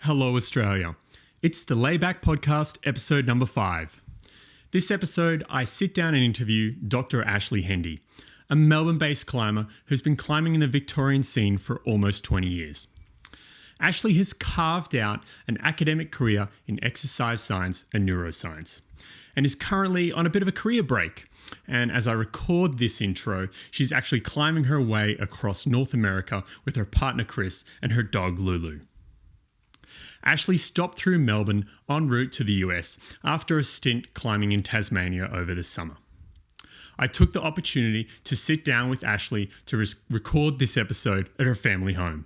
Hello, Australia. It's the Layback Podcast, episode number 5. This episode, I sit down and interview Dr Ashlee Hendy, a Melbourne-based climber who's been climbing in the Victorian scene for almost 20 years. Ashlee has carved out an academic career in exercise science and neuroscience, and is currently on a bit of a career break. And as I record this intro, she's actually climbing her way across North America with her partner Chris and her dog Lulu. Ashlee stopped through Melbourne en route to the US after a stint climbing in Tasmania over the summer. I took the opportunity to sit down with Ashlee to record this episode at her family home.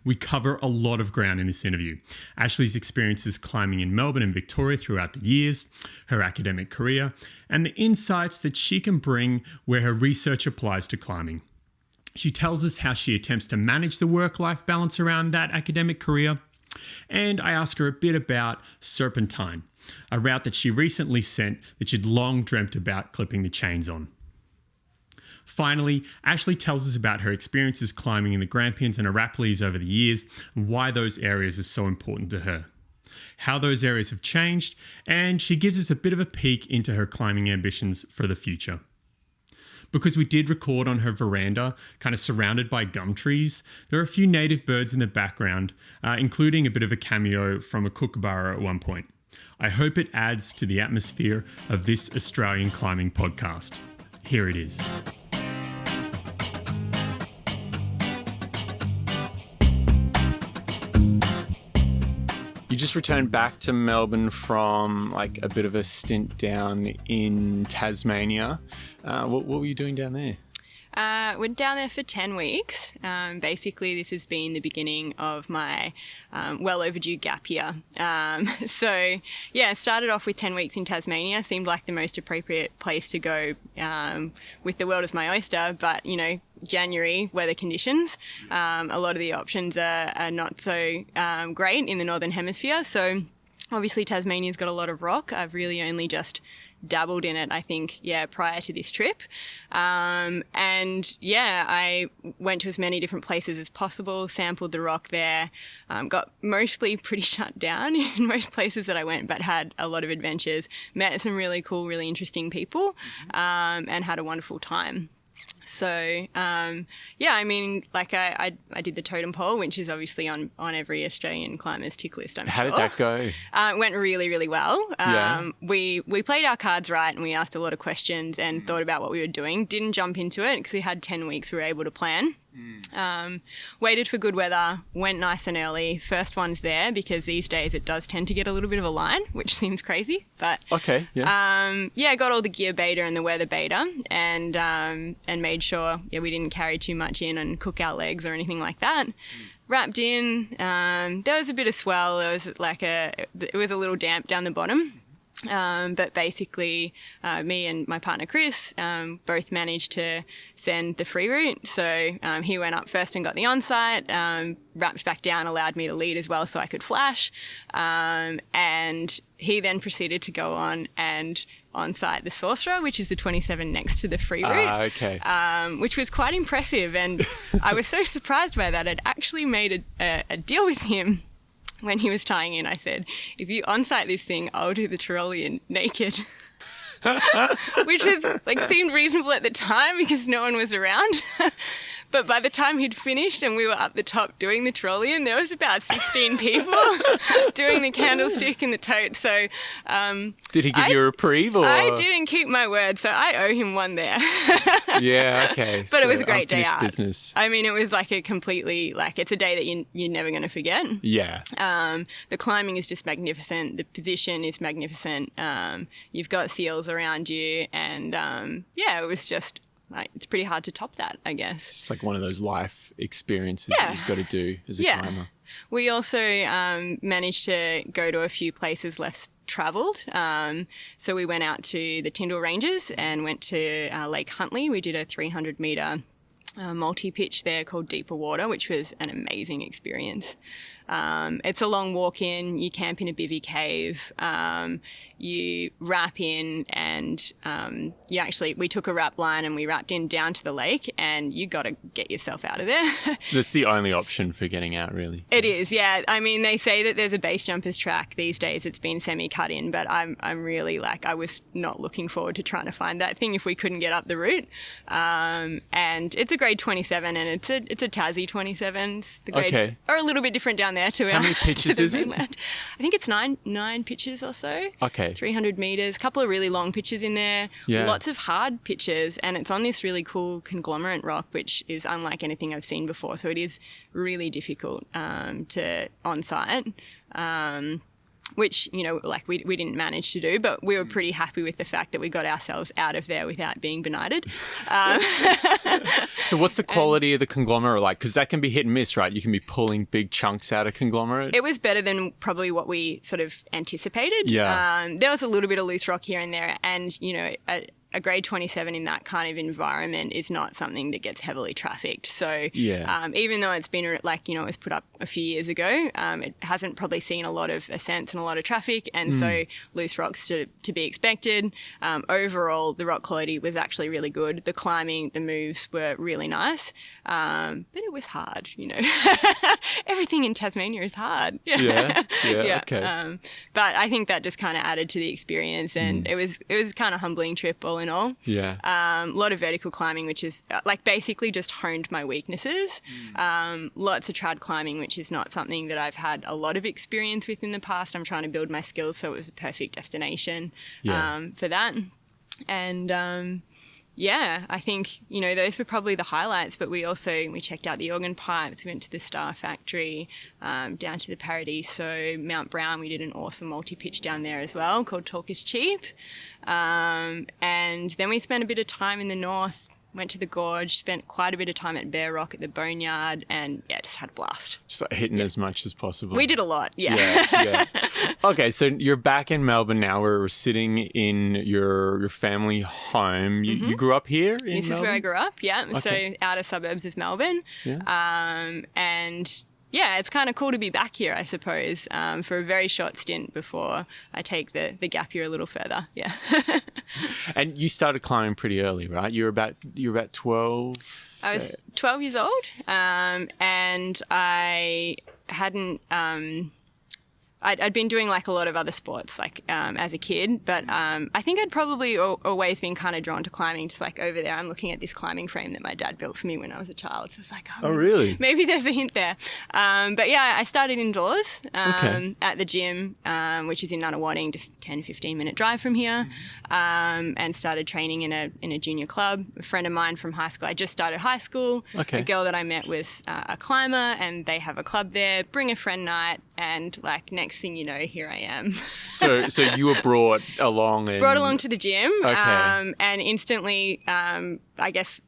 We cover a lot of ground in this interview. Ashlee's experiences climbing in Melbourne and Victoria throughout the years, her academic career, and the insights that she can bring where her research applies to climbing. She tells us how she attempts to manage the work-life balance around that academic career, and I ask her a bit about Serpentine, a route that she recently sent that she'd long dreamt about clipping the chains on. Finally, Ashlee tells us about her experiences climbing in the Grampians and Arapiles over the years and why those areas are so important to her, how those areas have changed, and she gives us a bit of a peek into her climbing ambitions for the future. Because we did record on her veranda, kind of surrounded by gum trees, there are a few native birds in the background, including a bit of a cameo from a kookaburra at one point. I hope it adds to the atmosphere of this Australian climbing podcast. Here it is. You just returned back to Melbourne from like a bit of a stint down in Tasmania. What were you doing down there? We're down there for 10 weeks. Basically, this has been the beginning of my well overdue gap year. Started off with 10 weeks in Tasmania. Seemed like the most appropriate place to go with the world as my oyster, but, January weather conditions. A lot of the options are not so great in the Northern Hemisphere. So obviously Tasmania's got a lot of rock. I've really only just dabbled in it, I think, prior to this trip. I went to as many different places as possible, sampled the rock there, got mostly pretty shut down in most places that I went, but had a lot of adventures, met some really cool, really interesting people, and had a wonderful time. So, I did the totem pole, which is obviously on every Australian climber's tick list, I'm sure. How did that go? It went really, really well. We played our cards right and we asked a lot of questions and thought about what we were doing. Didn't jump into it because we had 10 weeks we were able to plan. Waited for good weather, went nice and early. First one's there because these days it does tend to get a little bit of a line, which seems crazy, but okay, got all the gear beta and the weather beta, and made sure we didn't carry too much in and cook our legs or anything like that. Wrapped in. There was a bit of swell. There was it was a little damp down the bottom. But basically, me and my partner Chris both managed to send the free route. So he went up first and got the on-site, wrapped back down, allowed me to lead as well so I could flash. And he then proceeded to go on and on-site the Sorcerer, which is the 27 next to the free route. Which was quite impressive. And I was so surprised by that. I'd actually made a deal with him. When he was tying in, I said, if you on-site this thing, I'll do the Tyrolean naked. Which was seemed reasonable at the time because no one was around. But by the time he'd finished and we were up the top doing the Tyrolean, there was about 16 people doing the candlestick and the tote. So did he give you a reprieve? Or? I didn't keep my word, so I owe him one there. Yeah, okay. But it was a great day out. Business. I mean, it was a completely, it's a day that you're never going to forget. Yeah. The climbing is just magnificent. The position is magnificent. You've got seals around you. And it was just, it's pretty hard to top that, I guess. It's like one of those life experiences that you've got to do as a climber. We also managed to go to a few places less travelled. So we went out to the Tyndall Ranges and went to Lake Huntley. We did a 300-metre multi-pitch there called Deeper Water, which was an amazing experience. It's a long walk in. You camp in a bivvy cave. You wrap in, and we took a wrap line and we wrapped in down to the lake, and you got to get yourself out of there. That's the only option for getting out, really. It is, yeah. I mean, they say that there's a base jumpers track these days. It's been semi-cut in, but I'm really I was not looking forward to trying to find that thing if we couldn't get up the route. And it's a grade 27, and it's a Tassie 27. The grades are a little bit different down there too. How many pitches is it? I think it's nine pitches or so. Okay. 300 meters, a couple of really long pitches in there, lots of hard pitches, and it's on this really cool conglomerate rock, which is unlike anything I've seen before. So it is really difficult to on site. Which, we didn't manage to do, but we were pretty happy with the fact that we got ourselves out of there without being benighted. So what's the quality of the conglomerate like? Because that can be hit and miss, right? You can be pulling big chunks out of conglomerate. It was better than probably what we sort of anticipated. Yeah. There was a little bit of loose rock here and there, and, a grade 27 in that kind of environment is not something that gets heavily trafficked. So even though it's been it was put up a few years ago, it hasn't probably seen a lot of ascents and a lot of traffic, and so loose rocks to be expected. Overall, the rock quality was actually really good. The climbing, the moves were really nice, but it was hard. Everything in Tasmania is hard. Yeah. Okay. But I think that just kind of added to the experience, and it was kind of humbling trip all in all. Yeah. A lot of vertical climbing, which is basically just honed my weaknesses. Lots of trad climbing, which is not something that I've had a lot of experience with in the past. I'm trying to build my skills, so it was a perfect destination for that. And I think, those were probably the highlights, but we checked out the organ pipes, we went to the Star Factory, down to the Paradiso, Mount Brown. We did an awesome multi-pitch down there as well called Talk is Cheap. And then we spent a bit of time in the north, went to the gorge, spent quite a bit of time at Bear Rock at the Boneyard, and just had a blast. Just hitting as much as possible. We did a lot, yeah. Okay, so you're back in Melbourne now. We're sitting in your family home. You grew up here in This Melbourne? is where I grew up, yeah. Okay. So outer suburbs of Melbourne. Yeah. And it's kind of cool to be back here, I suppose, for a very short stint before I take the gap year a little further. Yeah. And you started climbing pretty early, right? You were about 12. I was 12 years old, and I hadn't. I'd been doing a lot of other sports as a kid, but I think I'd probably always been kind of drawn to climbing. Just over there, I'm looking at this climbing frame that my dad built for me when I was a child. So it's really? Maybe there's a hint there. But I started indoors at the gym, which is in Nunawading, just 10-15 minute drive from here, and started training in a junior club. A friend of mine from high school, I just started high school. Okay. A girl that I met was a climber, and they have a club there. Bring a friend night, and next thing you know, here I am. So you were brought along to the gym, okay. And instantly, I guess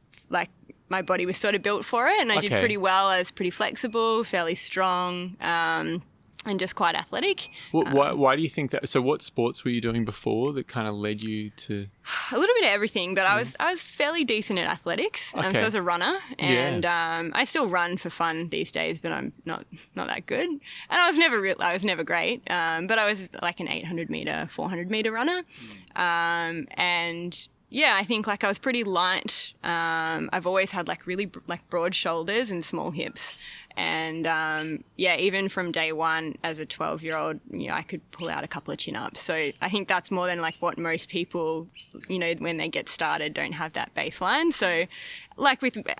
my body was sort of built for it, and I did pretty well. I was pretty flexible, fairly strong, and just quite athletic. Why do you think that? So what sports were you doing before that kind of led you to? A little bit of everything, but I was fairly decent at athletics. So I was a runner, and I still run for fun these days, but I'm not that good. And I was never great, but I was an 800 meter, 400 meter runner, and. Yeah, I think I was pretty light. I've always had really broad shoulders and small hips. And even from day one as a 12-year-old, I could pull out a couple of chin-ups. So I think that's more than what most people, when they get started, don't have that baseline. So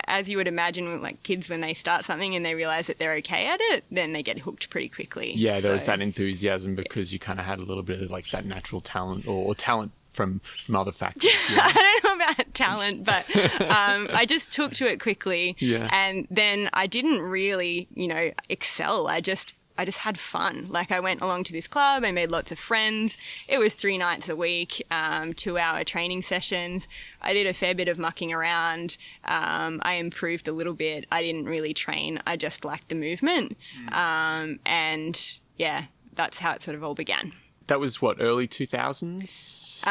as you would imagine, kids, when they start something and they realize that they're okay at it, then they get hooked pretty quickly. Yeah, there was that enthusiasm because you kind of had a little bit of that natural talent or talent from other factors. Yeah. I don't know about talent, but I just took to it quickly. Yeah. And then I didn't really, excel. I just had fun. I went along to this club, I made lots of friends. It was 3 nights a week, 2-hour training sessions. I did a fair bit of mucking around. I improved a little bit. I didn't really train. I just liked the movement. And that's how it sort of all began. That was early 2000s?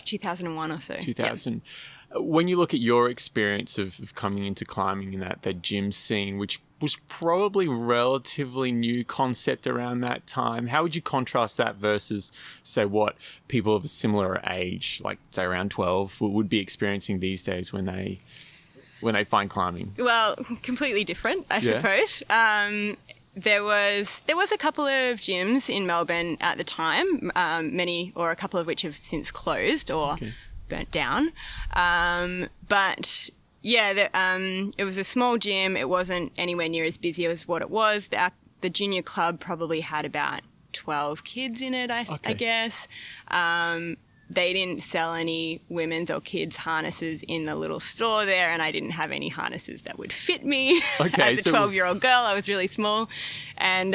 2001 or so. 2000. Yep. When you look at your experience of coming into climbing in that gym scene, which was probably relatively new concept around that time. How would you contrast that versus, say, what people of a similar age, like say around 12, would be experiencing these days when they find climbing? Well, completely different, I suppose. There was a couple of gyms in Melbourne at the time, many or a couple of which have since closed or burnt down. But yeah, it was a small gym. It wasn't anywhere near as busy as what it was. The junior club probably had about 12 kids in it, I guess. They didn't sell any women's or kids' harnesses in the little store there, and I didn't have any harnesses that would fit me. As a 12-year-old girl, I was really small. And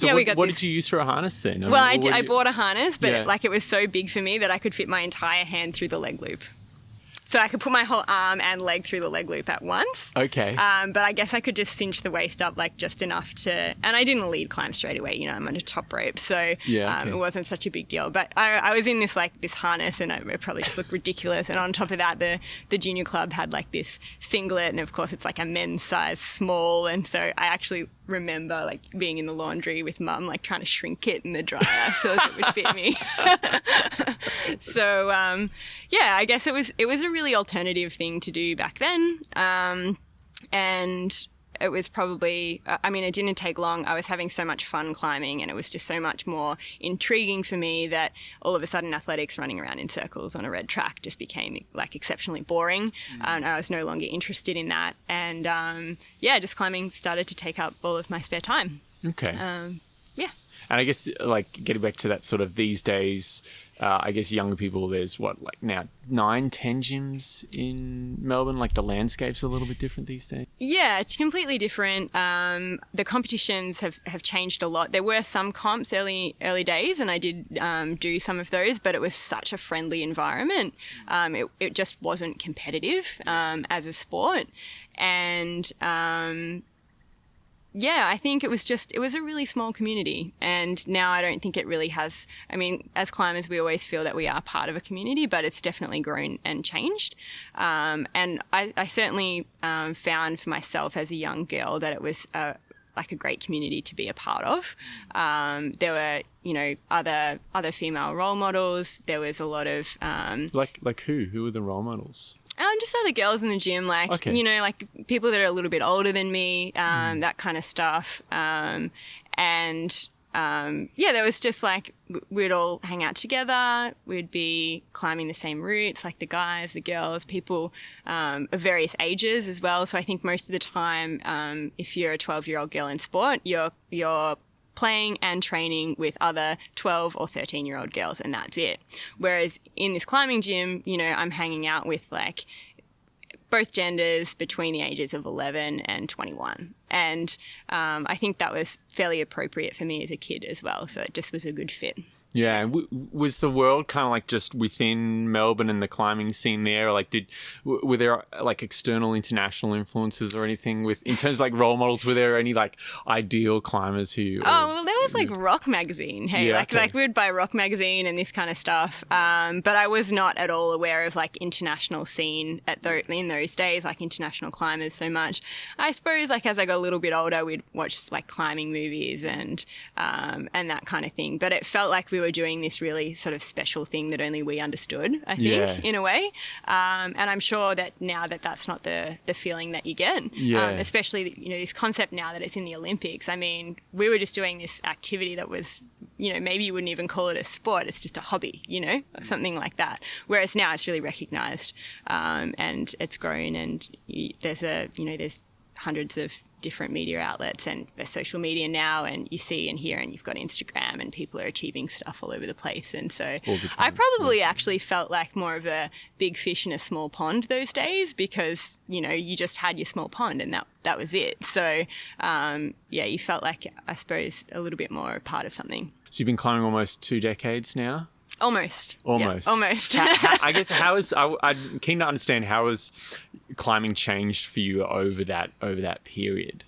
what did you use for a harness then? Well, I bought a harness, but it was so big for me that I could fit my entire hand through the leg loop. So I could put my whole arm and leg through the leg loop at once. Okay. But I guess I could just cinch the waist up just enough to... And I didn't lead climb straight away. I'm on a top rope. So it wasn't such a big deal. But I was in this harness and it probably just looked ridiculous. And on top of that, the junior club had this singlet. And of course, it's a men's size small. And so I actually remember being in the laundry with mum, trying to shrink it in the dryer so that it would fit me. So, I guess it was a really alternative thing to do back then. And it was probably, it didn't take long. I was having so much fun climbing and it was just so much more intriguing for me that all of a sudden athletics running around in circles on a red track just became exceptionally boring. And I was no longer interested in that. And just climbing started to take up all of my spare time. Okay. And I guess getting back to that sort of these days, I guess younger people, there's now 9, 10 gyms in Melbourne? The landscape's a little bit different these days? Yeah, it's completely different. The competitions have changed a lot. There were some comps early days and I did do some of those, but it was such a friendly environment. It just wasn't competitive as a sport. And... I think it was a really small community, and now I don't think it really has. As climbers, we always feel that we are part of a community, but it's definitely grown and changed. And I certainly found for myself as a young girl that it was a great community to be a part of. There were, other female role models. There was a lot of who were the role models? Just other girls in the gym, people that are a little bit older than me, that kind of stuff. There was just we'd all hang out together. We'd be climbing the same routes, the guys, the girls, people of various ages as well. So I think most of the time, if you're a 12-year-old girl in sport, you're playing and training with other 12 or 13-year-old girls, and that's it. Whereas in this climbing gym, I'm hanging out with both genders between the ages of 11 and 21. And I think that was fairly appropriate for me as a kid as well. So it just was a good fit. Yeah. Was the world kind of just within Melbourne and the climbing scene there? Or were there external international influences or anything in terms of role models? Were there any ideal climbers who? Well, there was Rock Magazine. Hey, we would buy Rock Magazine and this kind of stuff. But I was not at all aware of international scene in those days, international climbers so much. I suppose as I got a little bit older, we'd watch climbing movies and that kind of thing. But it felt like we were doing this really sort of special thing that only we understood, I think, in a way. And I'm sure that now that's not the feeling that you get, especially, this concept now that it's in the Olympics. We were just doing this activity that was, maybe you wouldn't even call it a sport. It's just a hobby, something like that. Whereas now it's really recognised and it's grown and there's hundreds of different media outlets and there's social media now, and you see and hear, and you've got Instagram and people are achieving stuff all over the place. And so I probably actually felt like more of a big fish in a small pond those days because, you just had your small pond and that was it. So, you felt like, I suppose, a little bit more a part of something. So you've been climbing almost 2 decades now? Almost. Yeah, almost. I guess I'm keen to understand how has climbing changed for you over that period?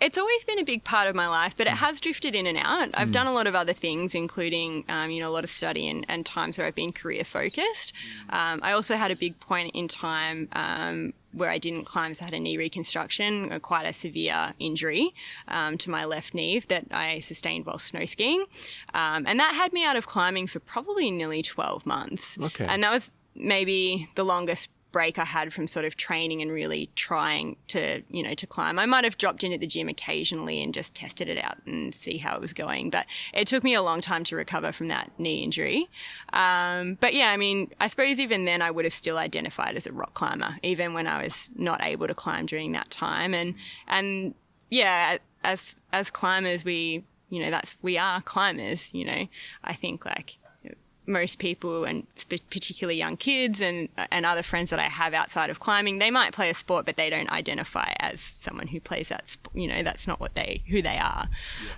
It's always been a big part of my life, but it has drifted in and out. I've done a lot of other things, including, a lot of study and times where I've been career focused. I also had a big point in time where I didn't climb, so I had a knee reconstruction, quite a severe injury to my left knee that I sustained while snow skiing. And that had me out of climbing for probably nearly 12 months. Okay. And that was maybe the longest break I had from sort of training and really trying to climb. I might have dropped in at the gym occasionally and just tested it out and see how it was going. But it took me a long time to recover from that knee injury. But yeah, I mean, I suppose even then I would have still identified as a rock climber, even when I was not able to climb during that time. And yeah, as climbers, we are climbers, I think like most people, and particularly young kids and other friends that I have outside of climbing, they might play a sport, but they don't identify as someone who plays that sport. That's not who they are.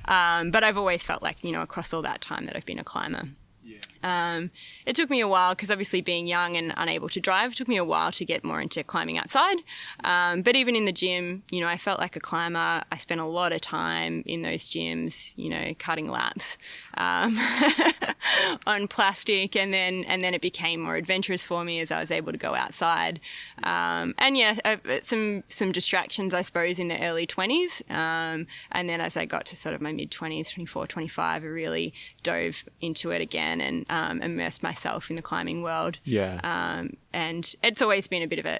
Yeah. But I've always felt like, across all that time that I've been a climber. Yeah. It took me a while because obviously being young and unable to drive, it took me a while to get more into climbing outside. But even in the gym, I felt like a climber. I spent a lot of time in those gyms, cutting laps on plastic, and then it became more adventurous for me as I was able to go outside. And yeah, some distractions, I suppose, in the early 20s. And then as I got to sort of my mid-20s, 24, 25, I really dove into it again and immersed myself in the climbing world. Yeah. And it's always been a bit of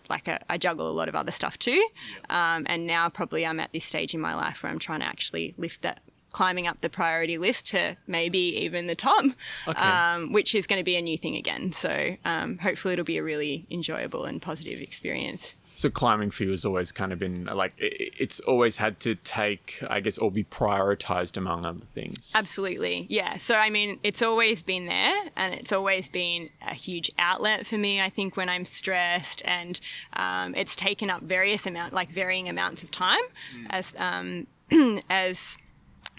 I juggle a lot of other stuff too. Yeah. And now probably I'm at this stage in my life where I'm trying to actually lift that climbing up the priority list to maybe even the top, which is going to be a new thing again. So hopefully it'll be a really enjoyable and positive experience. So climbing for you has always kind of been like, it's always had to take, I guess, or be prioritized among other things. Absolutely. Yeah. So, I mean, it's always been there, and it's always been a huge outlet for me, I think, when I'm stressed, and it's taken up varying amounts of time as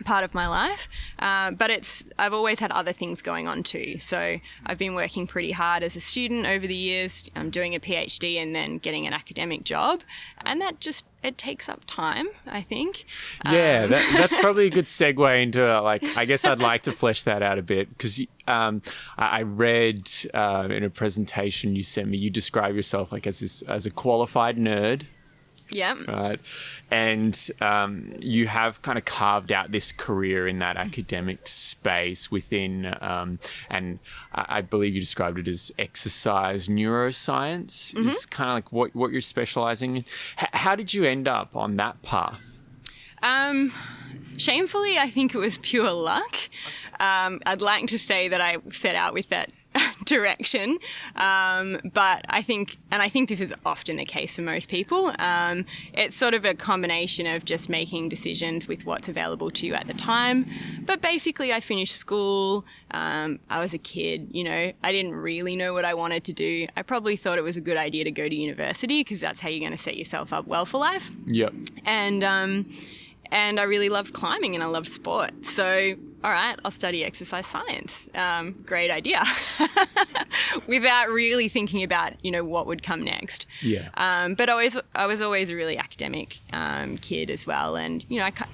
part of my life, but I've always had other things going on too. So I've been working pretty hard as a student over the years. I'm doing a PhD and then getting an academic job, and that it takes up time, I think. Yeah, that's probably a good segue into I guess I'd like to flesh that out a bit, because I read in a presentation you sent me, you describe yourself as a qualified nerd. Yeah. Right. And you have kind of carved out this career in that academic space within, and I believe you described it as exercise neuroscience is kind of like what you're specializing in. How did you end up on that path? Shamefully, I think it was pure luck. I'd like to say that I set out with that direction, but I think this is often the case for most people. It's sort of a combination of just making decisions with what's available to you at the time. But basically, I finished school. I was a kid, I didn't really know what I wanted to do. I probably thought it was a good idea to go to university because that's how you're going to set yourself up well for life. Yep. And I really loved climbing and I loved sport. So, all right, I'll study exercise science. Great idea. Without really thinking about, what would come next. Yeah. But I was always a really academic kid as well. And,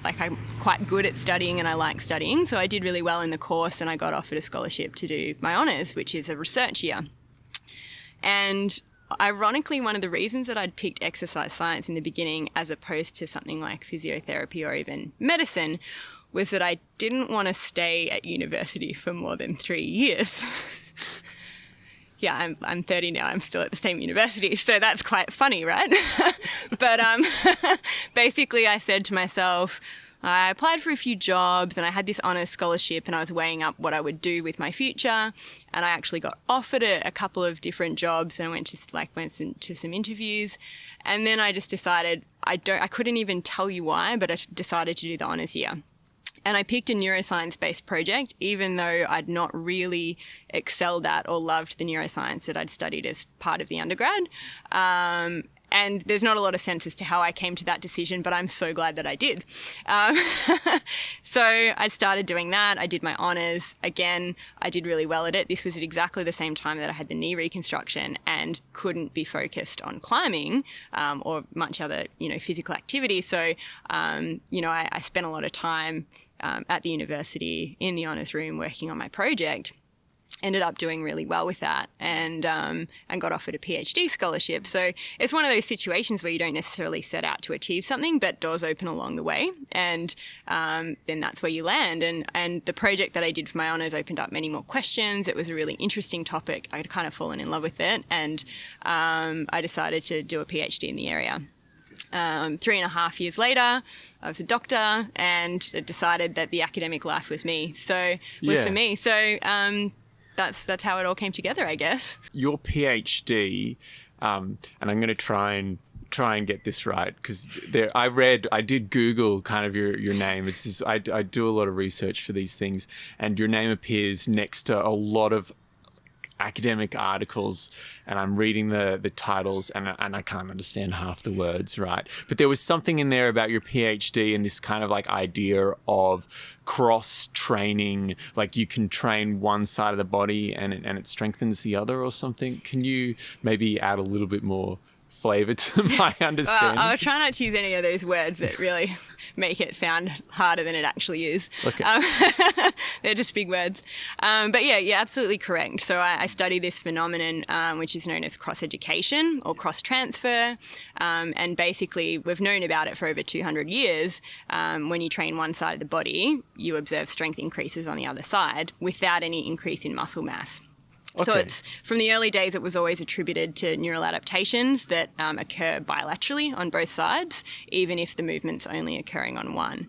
I'm quite good at studying and I like studying. So I did really well in the course and I got offered a scholarship to do my honours, which is a research year. And ironically, one of the reasons that I'd picked exercise science in the beginning as opposed to something like physiotherapy or even medicine was that I didn't want to stay at university for more than 3 years. Yeah, I'm 30 now. I'm still at the same university, so that's quite funny, right? But basically I said to myself, I applied for a few jobs and I had this honours scholarship and I was weighing up what I would do with my future, and I actually got offered a couple of different jobs and I went to some interviews, and then I just decided I couldn't even tell you why, but I decided to do the honours year. And I picked a neuroscience-based project, even though I'd not really excelled at or loved the neuroscience that I'd studied as part of the undergrad. And there's not a lot of sense as to how I came to that decision, but I'm so glad that I did. So I started doing that. I did my honours. Again, I did really well at it. This was at exactly the same time that I had the knee reconstruction and couldn't be focused on climbing or much other, physical activity. So, I spent a lot of time at the university in the honours room working on my project. Ended up doing really well with that and got offered a PhD scholarship. So it's one of those situations where you don't necessarily set out to achieve something, but doors open along the way, and then that's where you land. And the project that I did for my honours opened up many more questions. It was a really interesting topic. I'd kind of fallen in love with it, and I decided to do a PhD in the area. 3.5 years later, I was a doctor and decided that the academic life was me. So for me. So that's how it all came together, I guess. Your PhD, and I'm going to try and get this right, because I did Google kind of your name. I do a lot of research for these things, and your name appears next to a lot of academic articles, and I'm reading the titles and I can't understand half the words, right? But there was something in there about your PhD and this kind of like idea of cross training, like you can train one side of the body and it strengthens the other or something. Can you maybe add a little bit more flavor to my understanding? I'll try not to use any of those words that really make it sound harder than it actually is. Okay. They're just big words. But yeah, you're absolutely correct. So I study this phenomenon, which is known as cross-education or cross-transfer. And basically, we've known about it for over 200 years. When you train one side of the body, you observe strength increases on the other side without any increase in muscle mass. Okay. So it's from the early days, it was always attributed to neural adaptations that occur bilaterally on both sides, even if the movement's only occurring on one.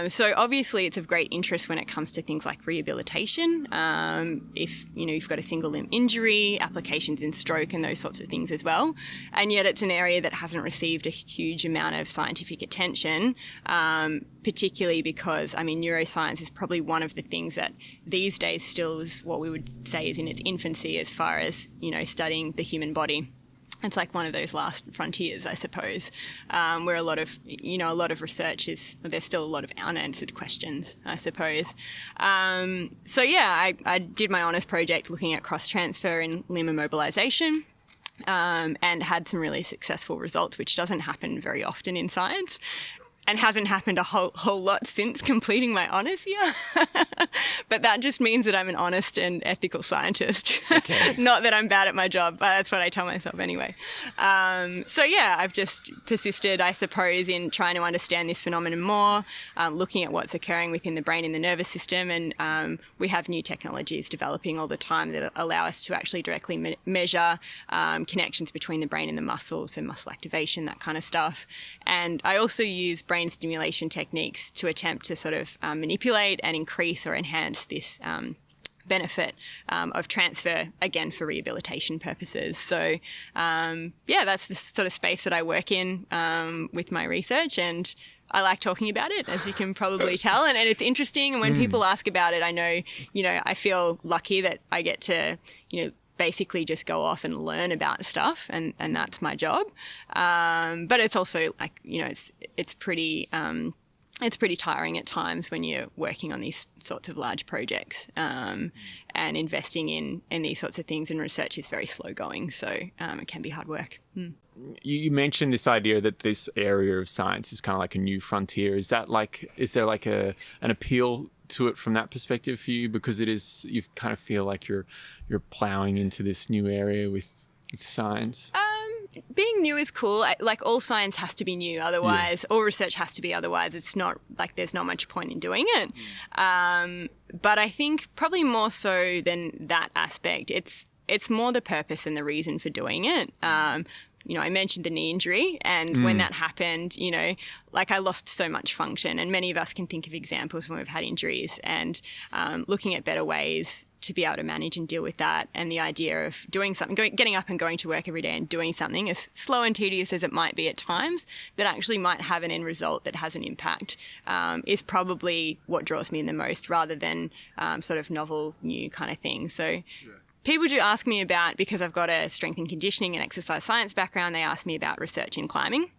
So obviously, it's of great interest when it comes to things like rehabilitation. If you've got a single limb injury, applications in stroke, and those sorts of things as well. And yet, it's an area that hasn't received a huge amount of scientific attention. Particularly because, neuroscience is probably one of the things that these days still is what we would say is in its infancy as far as, studying the human body. It's like one of those last frontiers, I suppose, where a lot of research there's still a lot of unanswered questions, I suppose. I did my honours project looking at cross-transfer in limb immobilisation. And had some really successful results, which doesn't happen very often in science. And hasn't happened a whole lot since completing my honours year. But that just means that I'm an honest and ethical scientist. Okay. Not that I'm bad at my job, but that's what I tell myself anyway. I've just persisted, I suppose, in trying to understand this phenomenon more, looking at what's occurring within the brain and the nervous system. And we have new technologies developing all the time that allow us to actually directly measure connections between the brain and the muscles, so muscle activation, that kind of stuff. And I also use brain stimulation techniques to attempt to sort of manipulate and increase or enhance this benefit of transfer, again, for rehabilitation purposes. So, that's the sort of space that I work in with my research, and I like talking about it, as you can probably tell, and it's interesting. And when people ask about it, I know, I feel lucky that I get to, basically just go off and learn about stuff, and that's my job. But it's also like, it's pretty tiring at times when you're working on these sorts of large projects, and investing in these sorts of things, and research is very slow going. So it can be hard work. You mentioned this idea that this area of science is kind of like a new frontier. Is there like an appeal to it from that perspective for you, because you kind of feel like you're plowing into this new area with science? Being new is cool. Like, all science has to be new, otherwise, all research has to be, otherwise it's not, like, there's not much point in doing it. But I think probably more so than that aspect, it's more the purpose and the reason for doing it. I mentioned the knee injury, and when that happened, I lost so much function, and many of us can think of examples when we've had injuries, and looking at better ways to be able to manage and deal with that, and the idea of doing something, getting up and going to work every day and doing something, as slow and tedious as it might be at times, that actually might have an end result that has an impact, is probably what draws me in the most, rather than sort of novel, new kind of thing. So. Yeah. People do ask me about, because I've got a strength and conditioning and exercise science background, they ask me about research in climbing.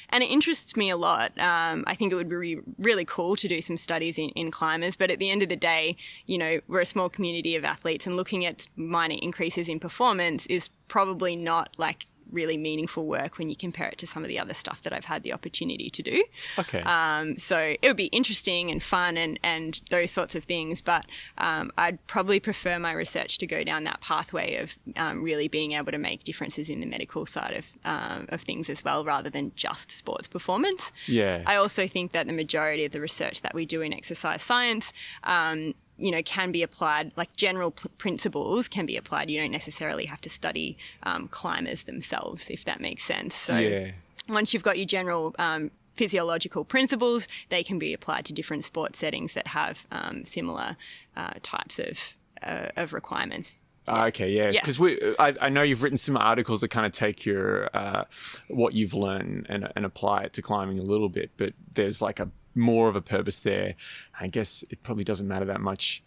And it interests me a lot. I think it would be really cool to do some studies in climbers, but at the end of the day, we're a small community of athletes, and looking at minor increases in performance is probably not like really meaningful work when you compare it to some of the other stuff that I've had the opportunity to do. Okay. So it would be interesting and fun and those sorts of things, but I'd probably prefer my research to go down that pathway of really being able to make differences in the medical side of things as well, rather than just sports performance. Yeah. I also think that the majority of the research that we do in exercise science can be applied, like general principles can be applied. You don't necessarily have to study climbers themselves, if that makes sense. So once you've got your general physiological principles, they can be applied to different sport settings that have similar types of requirements. Okay, yeah, because I know you've written some articles that kind of take your what you've learned and apply it to climbing a little bit, but there's like more of a purpose there. I guess it probably doesn't matter that much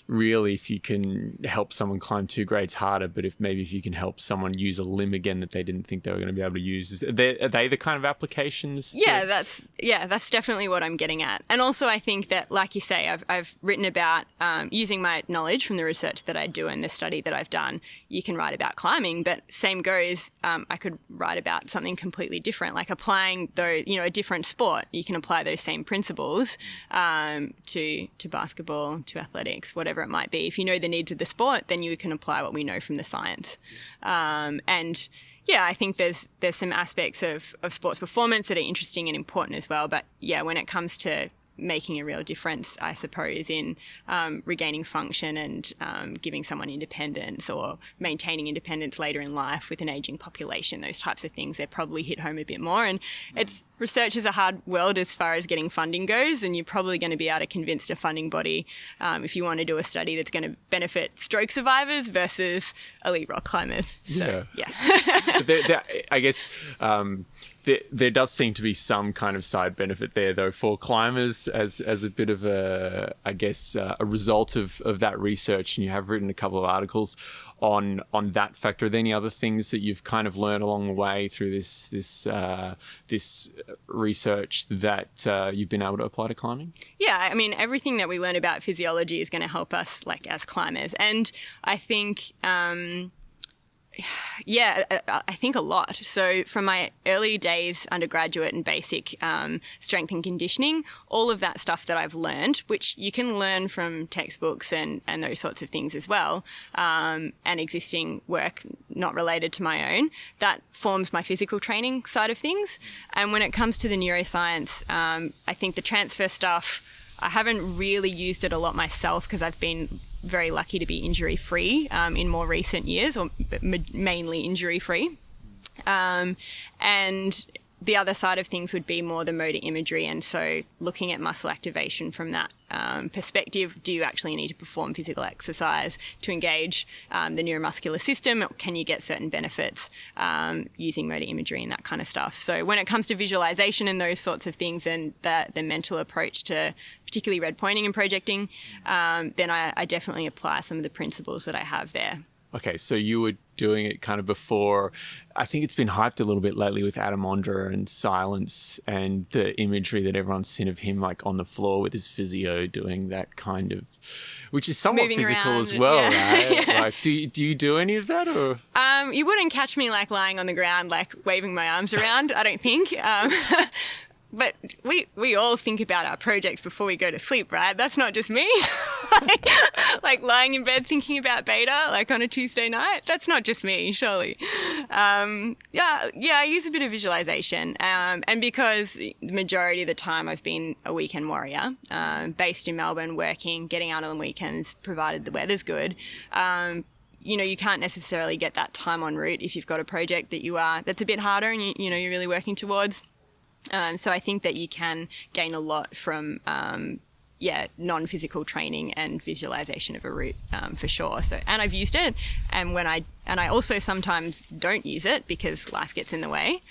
really if you can help someone climb 2 grades harder, but if you can help someone use a limb again that they didn't think they were going to be able to use. Are they the kind of applications? That's definitely what I'm getting at. And also I think that, like you say, I've written about using my knowledge from the research that I do and the study that I've done. You can write about climbing, but same goes, I could write about something completely different, like applying a different sport. You can apply those same principles to basketball, to athletics, whatever it might be. If you know the needs of the sport, then you can apply what we know from the science. I think there's some aspects of sports performance that are interesting and important as well. But when it comes to making a real difference, I suppose, in regaining function and giving someone independence or maintaining independence later in life with an aging population, those types of things, they probably hit home a bit more. And research is a hard world as far as getting funding goes, and you're probably going to be able to convince a funding body if you want to do a study that's going to benefit stroke survivors versus elite rock climbers. So, I guess there does seem to be some kind of side benefit there, though, for climbers as a bit of a result of that research. And you have written a couple of articles on that factor. Are there any other things that you've kind of learned along the way through this research that you've been able to apply to climbing? Yeah, I mean, everything that we learn about physiology is going to help us, like, as climbers. And I think I think a lot. So from my early days, undergraduate and basic strength and conditioning, all of that stuff that I've learned, which you can learn from textbooks and those sorts of things as well, and existing work not related to my own, that forms my physical training side of things. And when it comes to the neuroscience, I think the transfer stuff, I haven't really used it a lot myself because I've been very lucky to be injury-free in more recent years, or mainly injury-free. And the other side of things would be more the motor imagery, and so looking at muscle activation from that perspective. Do you actually need to perform physical exercise to engage the neuromuscular system? Or can you get certain benefits using motor imagery and that kind of stuff? So when it comes to visualization and those sorts of things, and the mental approach to particularly red pointing and projecting, then I definitely apply some of the principles that I have there. Okay, so you were doing it kind of before. I think it's been hyped a little bit lately with Adam Ondra and silence and the imagery that everyone's seen of him like on the floor with his physio doing that kind of, which is somewhat moving physical around, as well, right? Yeah. Like, do you do any of that, or? You wouldn't catch me like lying on the ground, like waving my arms around, I don't think. But we all think about our projects before we go to sleep, right? That's not just me. like lying in bed thinking about beta, like on a Tuesday night. That's not just me, surely. I use a bit of visualization. And because the majority of the time I've been a weekend warrior, based in Melbourne, working, getting out on the weekends, provided the weather's good, you can't necessarily get that time en route if you've got a project that's a bit harder and you're really working towards. So I think that you can gain a lot from non-physical training and visualization of a route, for sure. So, and I've used it, and I also sometimes don't use it because life gets in the way.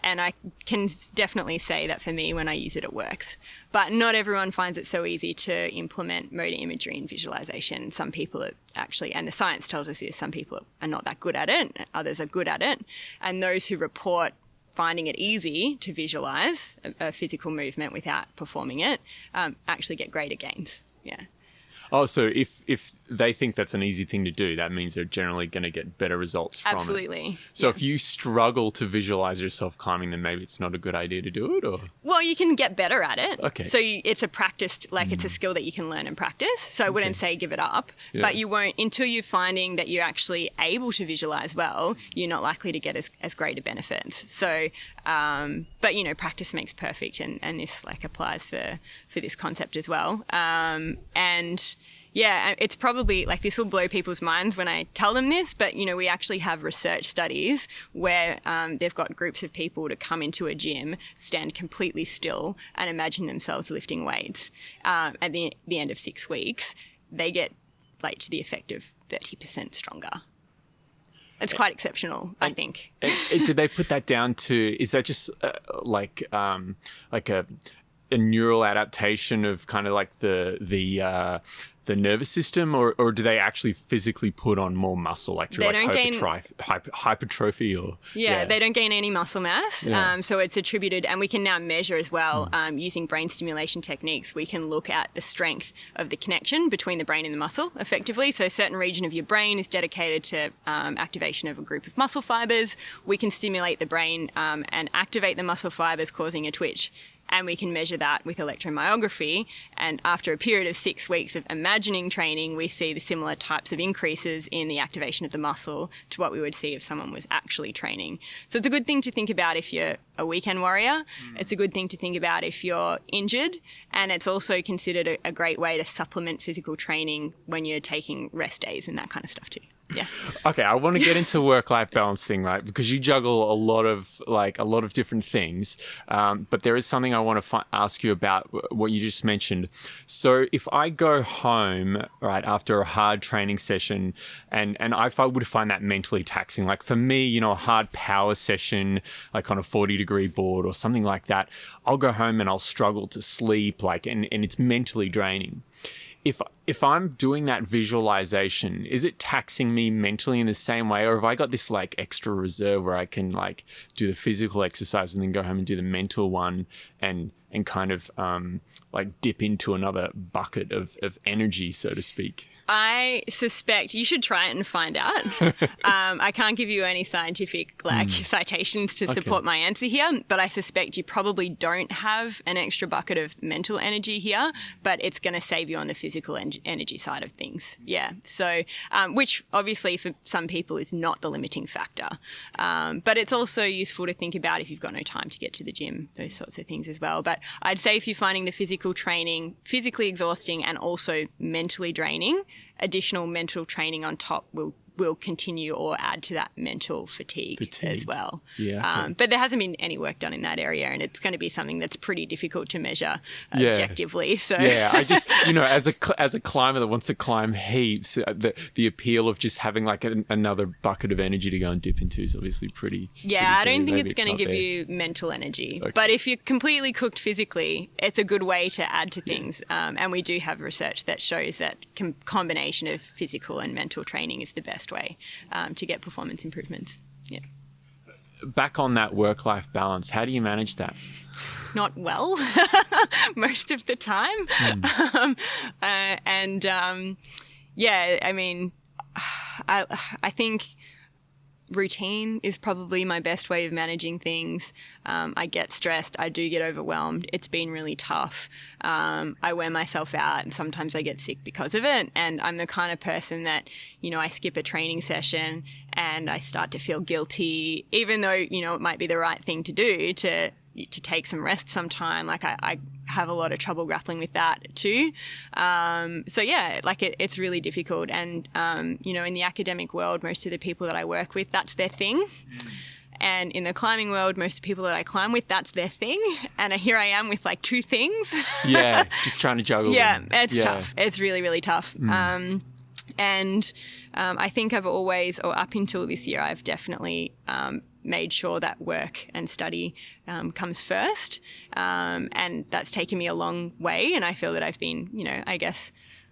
And I can definitely say that for me, when I use it, it works. But not everyone finds it so easy to implement motor imagery and visualization. Some people are actually, and the science tells us this, some people are not that good at it, others are good at it. And those who report finding it easy to visualize a physical movement without performing it, actually get greater gains. Yeah. Oh, so if they think that's an easy thing to do, that means they're generally going to get better results from it. Absolutely. So if you struggle to visualize yourself climbing, then maybe it's not a good idea to do it, or? Well, you can get better at it. Okay. So it's a practiced, like it's a skill that you can learn and practice. So I wouldn't say give it up, but you won't, until you're finding that you're actually able to visualize well, you're not likely to get as great a benefits. So, but you know, practice makes perfect, and this like applies for this concept as well. And yeah, it's probably like this will blow people's minds when I tell them this, but you know, we actually have research studies where they've got groups of people to come into a gym, stand completely still, and imagine themselves lifting weights. At the end of 6 weeks, they get like to the effect of 30% stronger. It's quite exceptional, I think. And did they put that down to? Is that just like a neural adaptation of kind of like the nervous system, or do they actually physically put on more muscle, like through hypertrophy or? Yeah, they don't gain any muscle mass. Yeah. So it's attributed, and we can now measure as well using brain stimulation techniques. We can look at the strength of the connection between the brain and the muscle effectively. So a certain region of your brain is dedicated to activation of a group of muscle fibers. We can stimulate the brain and activate the muscle fibers, causing a twitch. And we can measure that with electromyography. And after a period of 6 weeks of imagining training, we see the similar types of increases in the activation of the muscle to what we would see if someone was actually training. So it's a good thing to think about if you're a weekend warrior. It's a good thing to think about if you're injured. And it's also considered a great way to supplement physical training when you're taking rest days and that kind of stuff too. Yeah. Okay, I want to get into work-life balance thing, right? Because you juggle a lot of different things. But there is something I want to ask you about what you just mentioned. So if I go home, right, after a hard training session, and I would find that mentally taxing. Like for me, you know, a hard power session, like on a 40-degree board or something like that, I'll go home and I'll struggle to sleep, and it's mentally draining. If I'm doing that visualization, is it taxing me mentally in the same way, or have I got this like extra reserve where I can like do the physical exercise and then go home and do the mental one and kind of like dip into another bucket of energy, so to speak? I suspect you should try it and find out. I can't give you any scientific citations to support my answer here, but I suspect you probably don't have an extra bucket of mental energy here, but it's going to save you on the physical energy side of things. Yeah. So, which obviously for some people is not the limiting factor. But it's also useful to think about if you've got no time to get to the gym, those sorts of things as well. But I'd say if you're finding the physical training physically exhausting and also mentally draining, additional mental training on top will continue or add to that mental fatigue as well. Yeah. Okay. But there hasn't been any work done in that area, and it's going to be something that's pretty difficult to measure objectively. So yeah, I just, you know, as a climber that wants to climb heaps, the appeal of just having like another bucket of energy to go and dip into is obviously pretty. Yeah, I don't think it's going to give you mental energy. Okay. But if you're completely cooked physically, it's a good way to add to things. And we do have research that shows that combination of physical and mental training is the best way to get performance improvements. Yeah. Back on that work-life balance, how do you manage that? Not well, most of the time. Yeah, I mean, I think routine is probably my best way of managing things. I get stressed. I do get overwhelmed. It's been really tough. I wear myself out, and sometimes I get sick because of it. And I'm the kind of person that, you know, I skip a training session and I start to feel guilty, even though, you know, it might be the right thing to do to take some rest sometime. Like I have a lot of trouble grappling with that too. So yeah, like it's really difficult. And, you know, in the academic world, most of the people that I work with, that's their thing. And in the climbing world, most of the people that I climb with, that's their thing. And here I am with like two things. Yeah, just trying to juggle them. It's tough. It's really, really tough. And I think I've always, or up until this year, I've definitely made sure that work and study comes first. And that's taken me a long way. And I feel that I've been, you know, I guess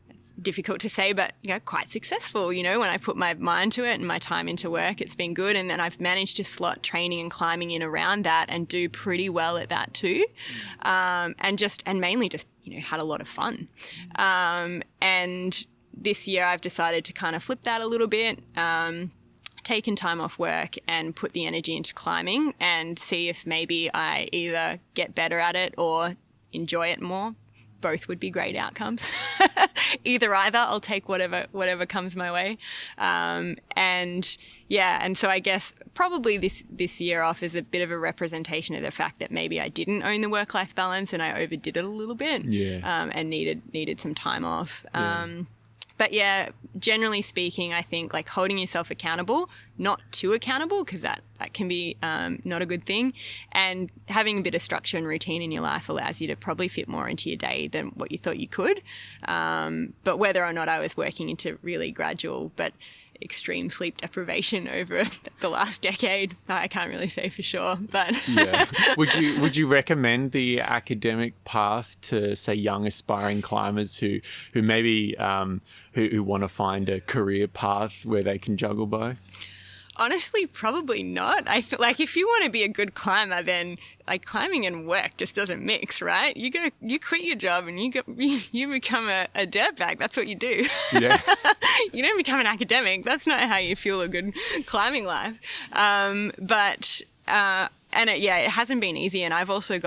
it's difficult to say, but quite successful. When I put my mind to it and my time into work, it's been good. And then I've managed to slot training and climbing in around that and do pretty well at that too. And mainly just, had a lot of fun. And this year I've decided to kind of flip that a little bit, taken time off work and put the energy into climbing and see if maybe I either get better at it or enjoy it more. Both would be great outcomes. Either, I'll take whatever comes my way. And so I guess probably this year off is a bit of a representation of the fact that maybe I didn't own the work-life balance and I overdid it a little bit. And needed some time off. But yeah, generally speaking, I think like holding yourself accountable, not too accountable, because that can be not a good thing. And having a bit of structure and routine in your life allows you to probably fit more into your day than what you thought you could. But whether or not I was working into really gradual but extreme sleep deprivation over the last decade, I can't really say for sure. But would you recommend the academic path to, say, young aspiring climbers who maybe who want to find a career path where they can juggle both? Honestly, probably not. I feel like if you want to be a good climber, then like climbing and work just doesn't mix, right? You quit your job and you become a dirtbag. That's what you do. Yeah. You don't become an academic. That's not how you fuel a good climbing life. It hasn't been easy. And I've also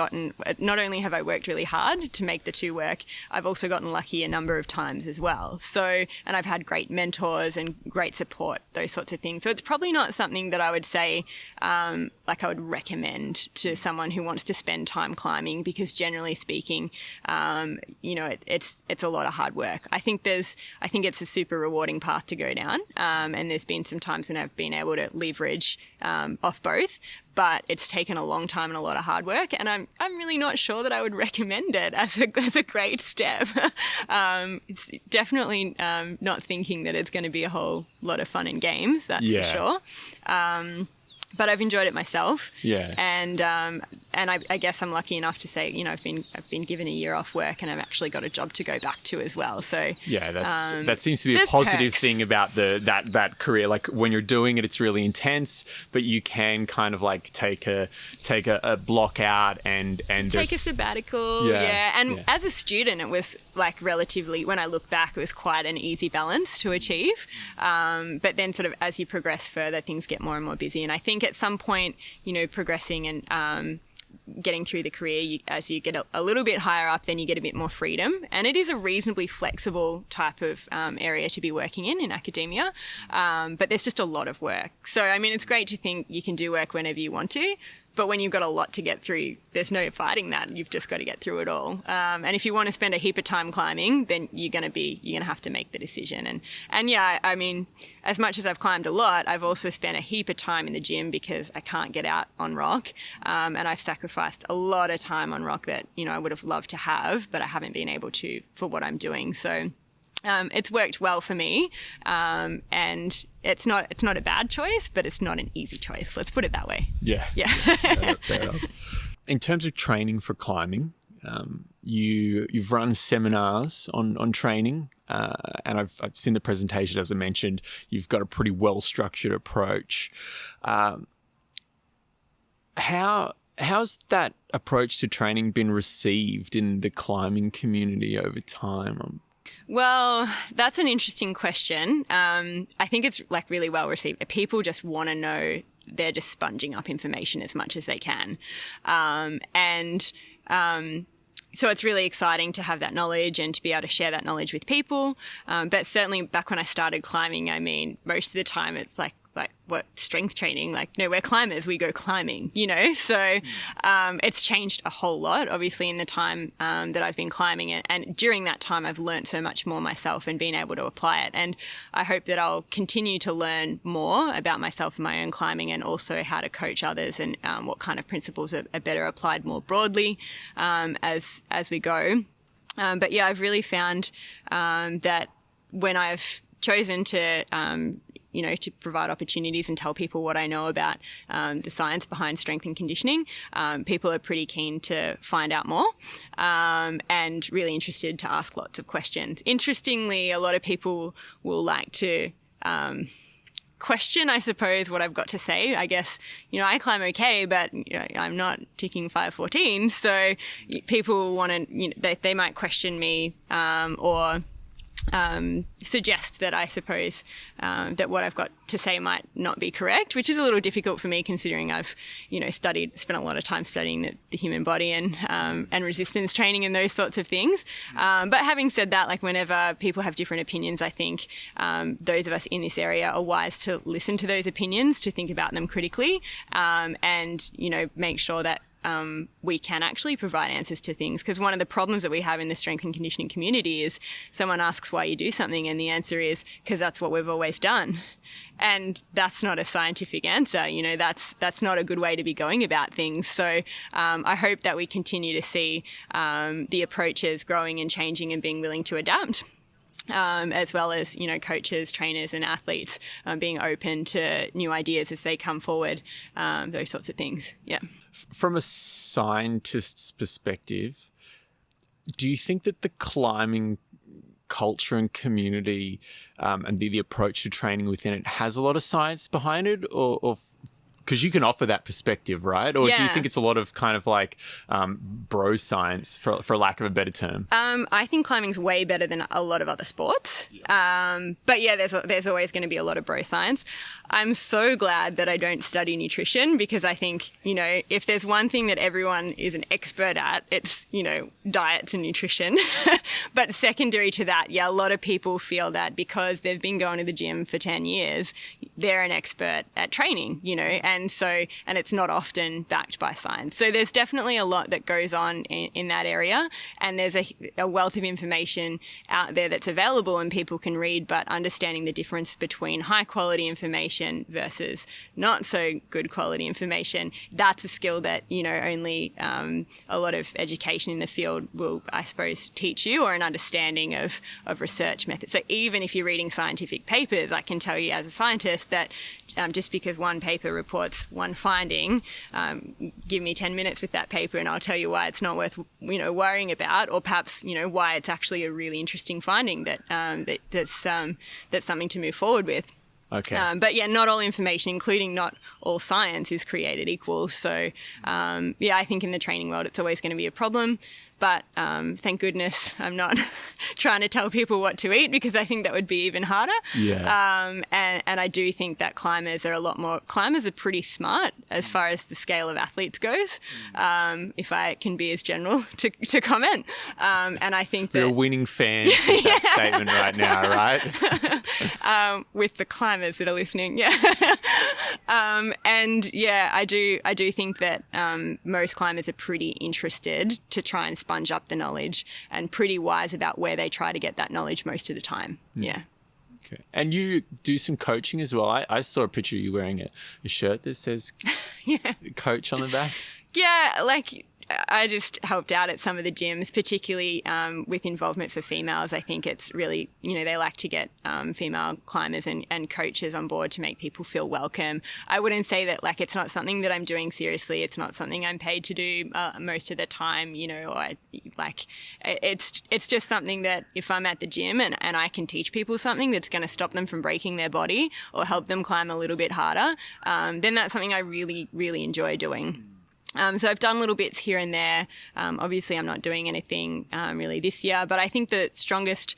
not only have I worked really hard to make the two work, I've also gotten lucky a number of times as well. So, and I've had great mentors and great support, those sorts of things. So it's probably not something that I would say, like I would recommend to someone who wants to spend time climbing, because generally speaking, it's a lot of hard work. I think it's a super rewarding path to go down. And there's been some times when I've been able to leverage off both, but it's taken a long time and a lot of hard work, and I'm really not sure that I would recommend it as a great step. It's definitely not thinking that it's going to be a whole lot of fun and games, that's for sure. But I've enjoyed it myself. Yeah. And I guess I'm lucky enough to say, I've been given a year off work and I've actually got a job to go back to as well. So yeah, that seems to be a positive thing about that career. Like when you're doing it, it's really intense, but you can kind of like take a block out and take a sabbatical. Yeah. And as a student, it was like relatively, when I look back, it was quite an easy balance to achieve. But then sort of as you progress further, things get more and more busy. And I think at some point, progressing and getting through the career, as you get a little bit higher up, then you get a bit more freedom. And it is a reasonably flexible type of area to be working in academia. But there's just a lot of work. So, I mean, it's great to think you can do work whenever you want to. But when you've got a lot to get through, there's no fighting that. You've just got to get through it all. And if you want to spend a heap of time climbing, then you're going to have to make the decision. And yeah, I mean, as much as I've climbed a lot, I've also spent a heap of time in the gym because I can't get out on rock. And I've sacrificed a lot of time on rock that, I would have loved to have, but I haven't been able to for what I'm doing. So it's worked well for me, and it's not a bad choice, but it's not an easy choice. Let's put it that way. Yeah. Fair enough. In terms of training for climbing, you've run seminars on training, and I've seen the presentation. As I mentioned, you've got a pretty well structured approach. How's that approach to training been received in the climbing community over time? Well, that's an interesting question. I think it's like really well received. People just want to know. They're just sponging up information as much as they can. So it's really exciting to have that knowledge and to be able to share that knowledge with people. But certainly back when I started climbing, I mean, most of the time it's like what strength training, like, no, we're climbers, we go climbing, So it's changed a whole lot, obviously, in the time that I've been climbing it. And during that time, I've learned so much more myself and been able to apply it. And I hope that I'll continue to learn more about myself and my own climbing, and also how to coach others, and what kind of principles are better applied more broadly as we go. But yeah, I've really found that when I've chosen to to provide opportunities and tell people what I know about the science behind strength and conditioning. People are pretty keen to find out more and really interested to ask lots of questions. Interestingly, a lot of people will like to question, I suppose, what I've got to say. I guess, I climb okay, but I'm not ticking 514. So people want to, they might question me or suggest that I suppose that what I've got to say might not be correct, which is a little difficult for me considering I've spent a lot of time studying the human body and resistance training and those sorts of things. But having said that, like whenever people have different opinions, I think those of us in this area are wise to listen to those opinions, to think about them critically, and make sure that we can actually provide answers to things. Because one of the problems that we have in the strength and conditioning community is someone asks why you do something and the answer is because that's what we've always done. And that's not a scientific answer. That's not a good way to be going about things. So I hope that we continue to see the approaches growing and changing and being willing to adapt. As well as, coaches, trainers and athletes being open to new ideas as they come forward, those sorts of things. Yeah. From a scientist's perspective, do you think that the climbing culture and community and the approach to training within it has a lot of science behind it, or because you can offer that perspective, right? Or do you think it's a lot of kind of like bro science, for lack of a better term? I think climbing's way better than a lot of other sports. But yeah, there's always going to be a lot of bro science. I'm so glad that I don't study nutrition, because I think, if there's one thing that everyone is an expert at, it's, diets and nutrition. But secondary to that, a lot of people feel that because they've been going to the gym for 10 years, they're an expert at training, and it's not often backed by science. So there's definitely a lot that goes on in that area, and there's a wealth of information out there that's available and people can read, but understanding the difference between high quality information versus not so good quality information, that's a skill that, only a lot of education in the field will, I suppose, teach you, or an understanding of research methods. So even if you're reading scientific papers, I can tell you as a scientist that just because one paper reports one finding, give me 10 minutes with that paper and I'll tell you why it's not worth, worrying about, or perhaps, why it's actually a really interesting finding that's something to move forward with. Okay. But not all information, including not all science, is created equal. So, I think in the training world, it's always going to be a problem. But thank goodness I'm not trying to tell people what to eat, because I think that would be even harder. Yeah. And I do think that climbers are pretty smart as far as the scale of athletes goes, if I can be as general to comment. And I think that... You're winning fans with that statement right now, right? With the climbers that are listening, I do think that most climbers are pretty interested to try and sponge up the knowledge, and pretty wise about where they try to get that knowledge most of the time. Yeah. Okay. And you do some coaching as well. I saw a picture of you wearing a shirt that says coach on the back. Yeah, I just helped out at some of the gyms, particularly with involvement for females. I think it's really, they like to get female climbers and coaches on board to make people feel welcome. I wouldn't say that it's not something that I'm doing seriously. It's not something I'm paid to do most of the time, or it's just something that if I'm at the gym and I can teach people something that's going to stop them from breaking their body or help them climb a little bit harder, then that's something I really, really enjoy doing. So I've done little bits here and there. Obviously, I'm not doing anything really this year, but I think the strongest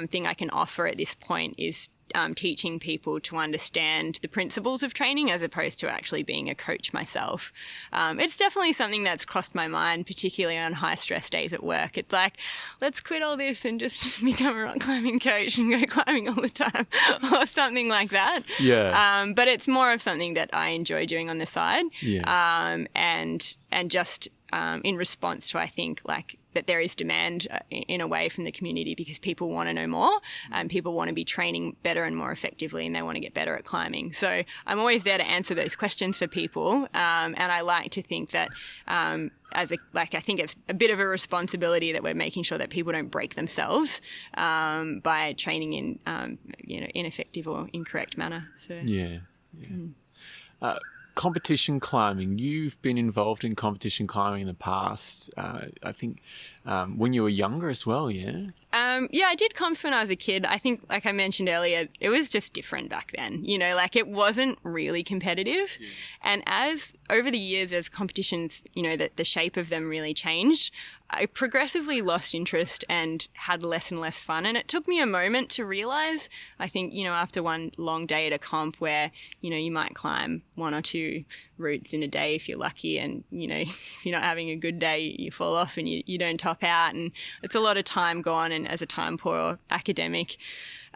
thing I can offer at this point is teaching people to understand the principles of training as opposed to actually being a coach myself. It's definitely something that's crossed my mind, particularly on high stress days at work. It's like, let's quit all this and just become a rock climbing coach and go climbing all the time or something like that. Yeah. But it's more of something that I enjoy doing on the side. Yeah. And just in response to, I think, that there is demand in a way from the community, because people want to know more and people want to be training better and more effectively, and they want to get better at climbing. So I'm always there to answer those questions for people, and I like to think that I think it's a bit of a responsibility that we're making sure that people don't break themselves by training in ineffective or incorrect manner. So competition climbing. You've been involved in competition climbing in the past. I think when you were younger as well. Yeah. I did comps when I was a kid. I think, like I mentioned earlier, it was just different back then. It wasn't really competitive. Yeah. And over the years, as competitions, the shape of them really changed, I progressively lost interest and had less and less fun. And it took me a moment to realize, I think, after one long day at a comp where, you might climb 1 or 2 routes in a day if you're lucky, and, if you're not having a good day, you fall off and you don't top out. And it's a lot of time gone. And as a time poor academic,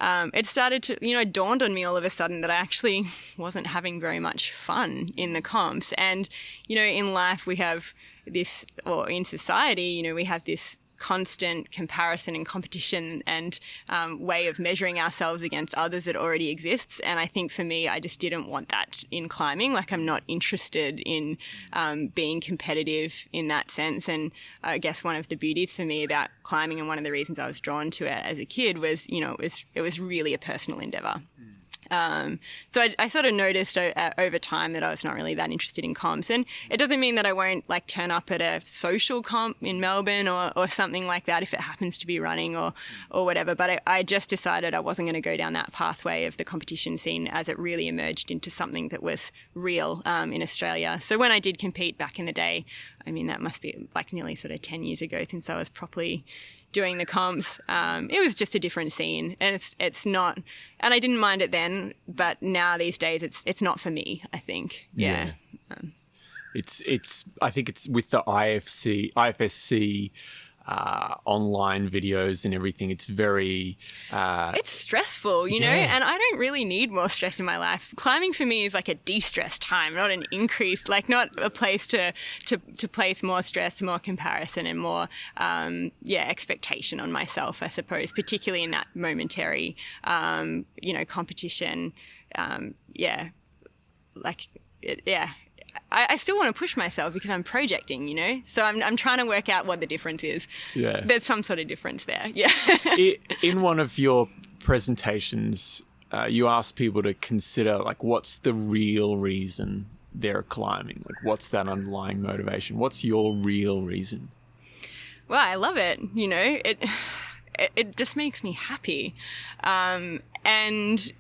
it started to, it dawned on me all of a sudden that I actually wasn't having very much fun in the comps. And, in life we have this, or in society, we have this constant comparison and competition and way of measuring ourselves against others that already exists. And I think for me, I just didn't want that in climbing. Like, I'm not interested in being competitive in that sense. And I guess one of the beauties for me about climbing, and one of the reasons I was drawn to it as a kid, was, it was really a personal endeavor. So I sort of noticed over time that I was not really that interested in comps. And it doesn't mean that I won't turn up at a social comp in Melbourne or something like that if it happens to be running or whatever. But I just decided I wasn't going to go down that pathway of the competition scene as it really emerged into something that was real in Australia. So when I did compete back in the day, that must be nearly sort of 10 years ago since I was properly doing the comps, it was just a different scene, and it's not, and I didn't mind it then, but now these days it's not for me, I think. Yeah. It's I think it's with the IFSC online videos and everything, it's very it's stressful, and I don't really need more stress in my life. Climbing for me is like a de-stress time, not an increase, not a place to place more stress, more comparison, and more expectation on myself, I suppose, particularly in that momentary competition. I still want to push myself because I'm projecting, so I'm trying to work out what the difference is. Yeah. There's some sort of difference there. Yeah. In one of your presentations, you asked people to consider, what's the real reason they're climbing? What's that underlying motivation? What's your real reason? Well, I love it. It just makes me happy. And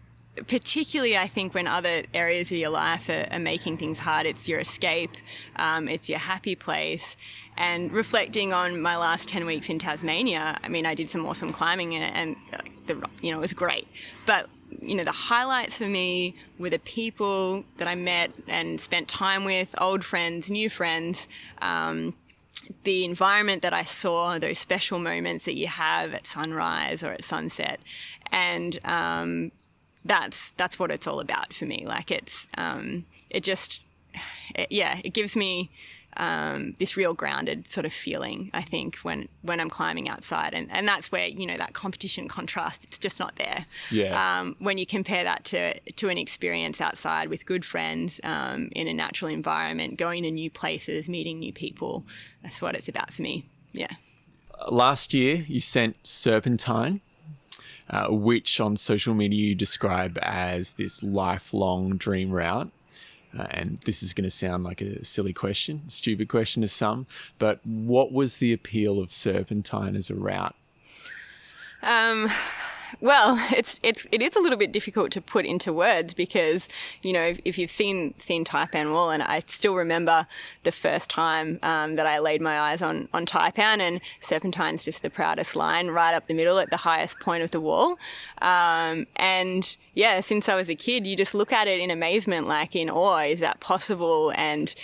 particularly, I think, when other areas of your life are making things hard, it's your escape, it's your happy place. And reflecting on my last 10 weeks in Tasmania, I did some awesome climbing and it was great. But, the highlights for me were the people that I met and spent time with, old friends, new friends, the environment that I saw, those special moments that you have at sunrise or at sunset. And that's what it's all about for me. It gives me this real grounded sort of feeling, I think, when I'm climbing outside. And that's where, that competition contrast, it's just not there. Yeah. When you compare that to an experience outside with good friends, in a natural environment, going to new places, meeting new people, that's what it's about for me. Yeah. Last year, you sent Serpentine, which on social media you describe as this lifelong dream route. And this is going to sound like a silly question, stupid question to some, but what was the appeal of Serpentine as a route? Well, it is a little bit difficult to put into words because, if you've seen Taipan Wall, and I still remember the first time that I laid my eyes on Taipan, and Serpentine's just the proudest line right up the middle at the highest point of the wall. And yeah, since I was a kid, you just look at it in amazement, in awe. Is that possible? And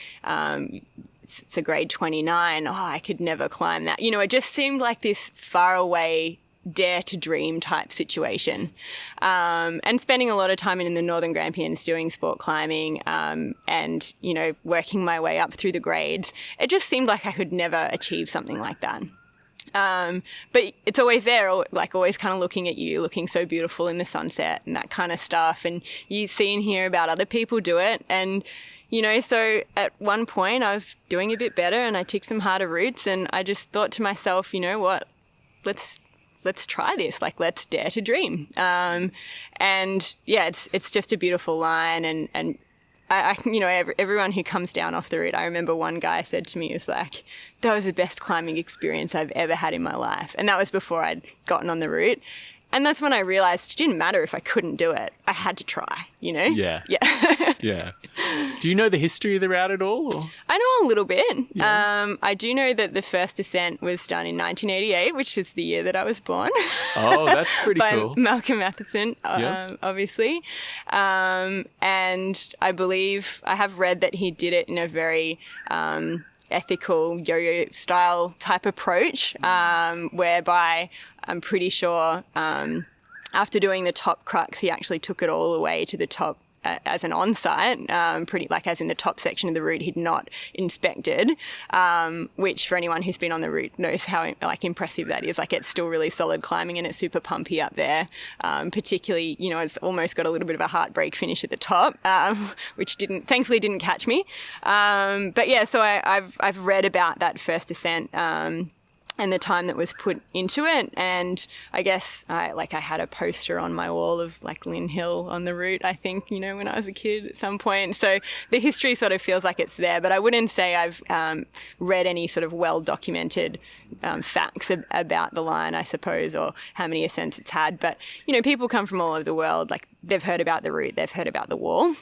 it's a grade 29. Oh, I could never climb that. It just seemed like this far away dare to dream type situation. And spending a lot of time in the Northern Grampians doing sport climbing, and, working my way up through the grades, it just seemed like I could never achieve something like that. But it's always there, like always kind of looking at you, looking so beautiful in the sunset and that kind of stuff. And you see and hear about other people do it. And, you know, so at one point I was doing a bit better and I took some harder routes and I just thought to myself, you know what, let's try this. Like, let's dare to dream. And yeah, it's just a beautiful line. And I you know, everyone who comes down off the route, I remember one guy said to me, he was like, that was the best climbing experience I've ever had in my life. And that was before I'd gotten on the route. And that's when I realized it didn't matter if I couldn't do it. I had to try, you know? Yeah. Yeah. Yeah. Do you know the history of the route at all? Or? I know a little bit. Yeah. I do know that the first ascent was done in 1988, which is the year that I was born. Oh, that's pretty by cool. Malcolm Matheson, Yep. obviously. And I believe I have read that he did it in a very ethical yo-yo style type approach, whereby I'm pretty sure after doing the top crux, he actually took it all the way to the top as an on-site, pretty like as in the top section of the route he'd not inspected, which for anyone who's been on the route knows how like impressive that is. Like, it's still really solid climbing and it's super pumpy up there. Particularly, you know, it's almost got a little bit of a heartbreak finish at the top, which thankfully didn't catch me. But yeah, so I've read about that first ascent, and the time that was put into it. And I guess I had a poster on my wall of like Lynn Hill on the route, I think, you know, when I was a kid at some point. So the history sort of feels like it's there, but I wouldn't say I've read any sort of well-documented facts about the line, I suppose, or how many ascents it's had. But, you know, people come from all over the world. Like, they've heard about the route, they've heard about the wall.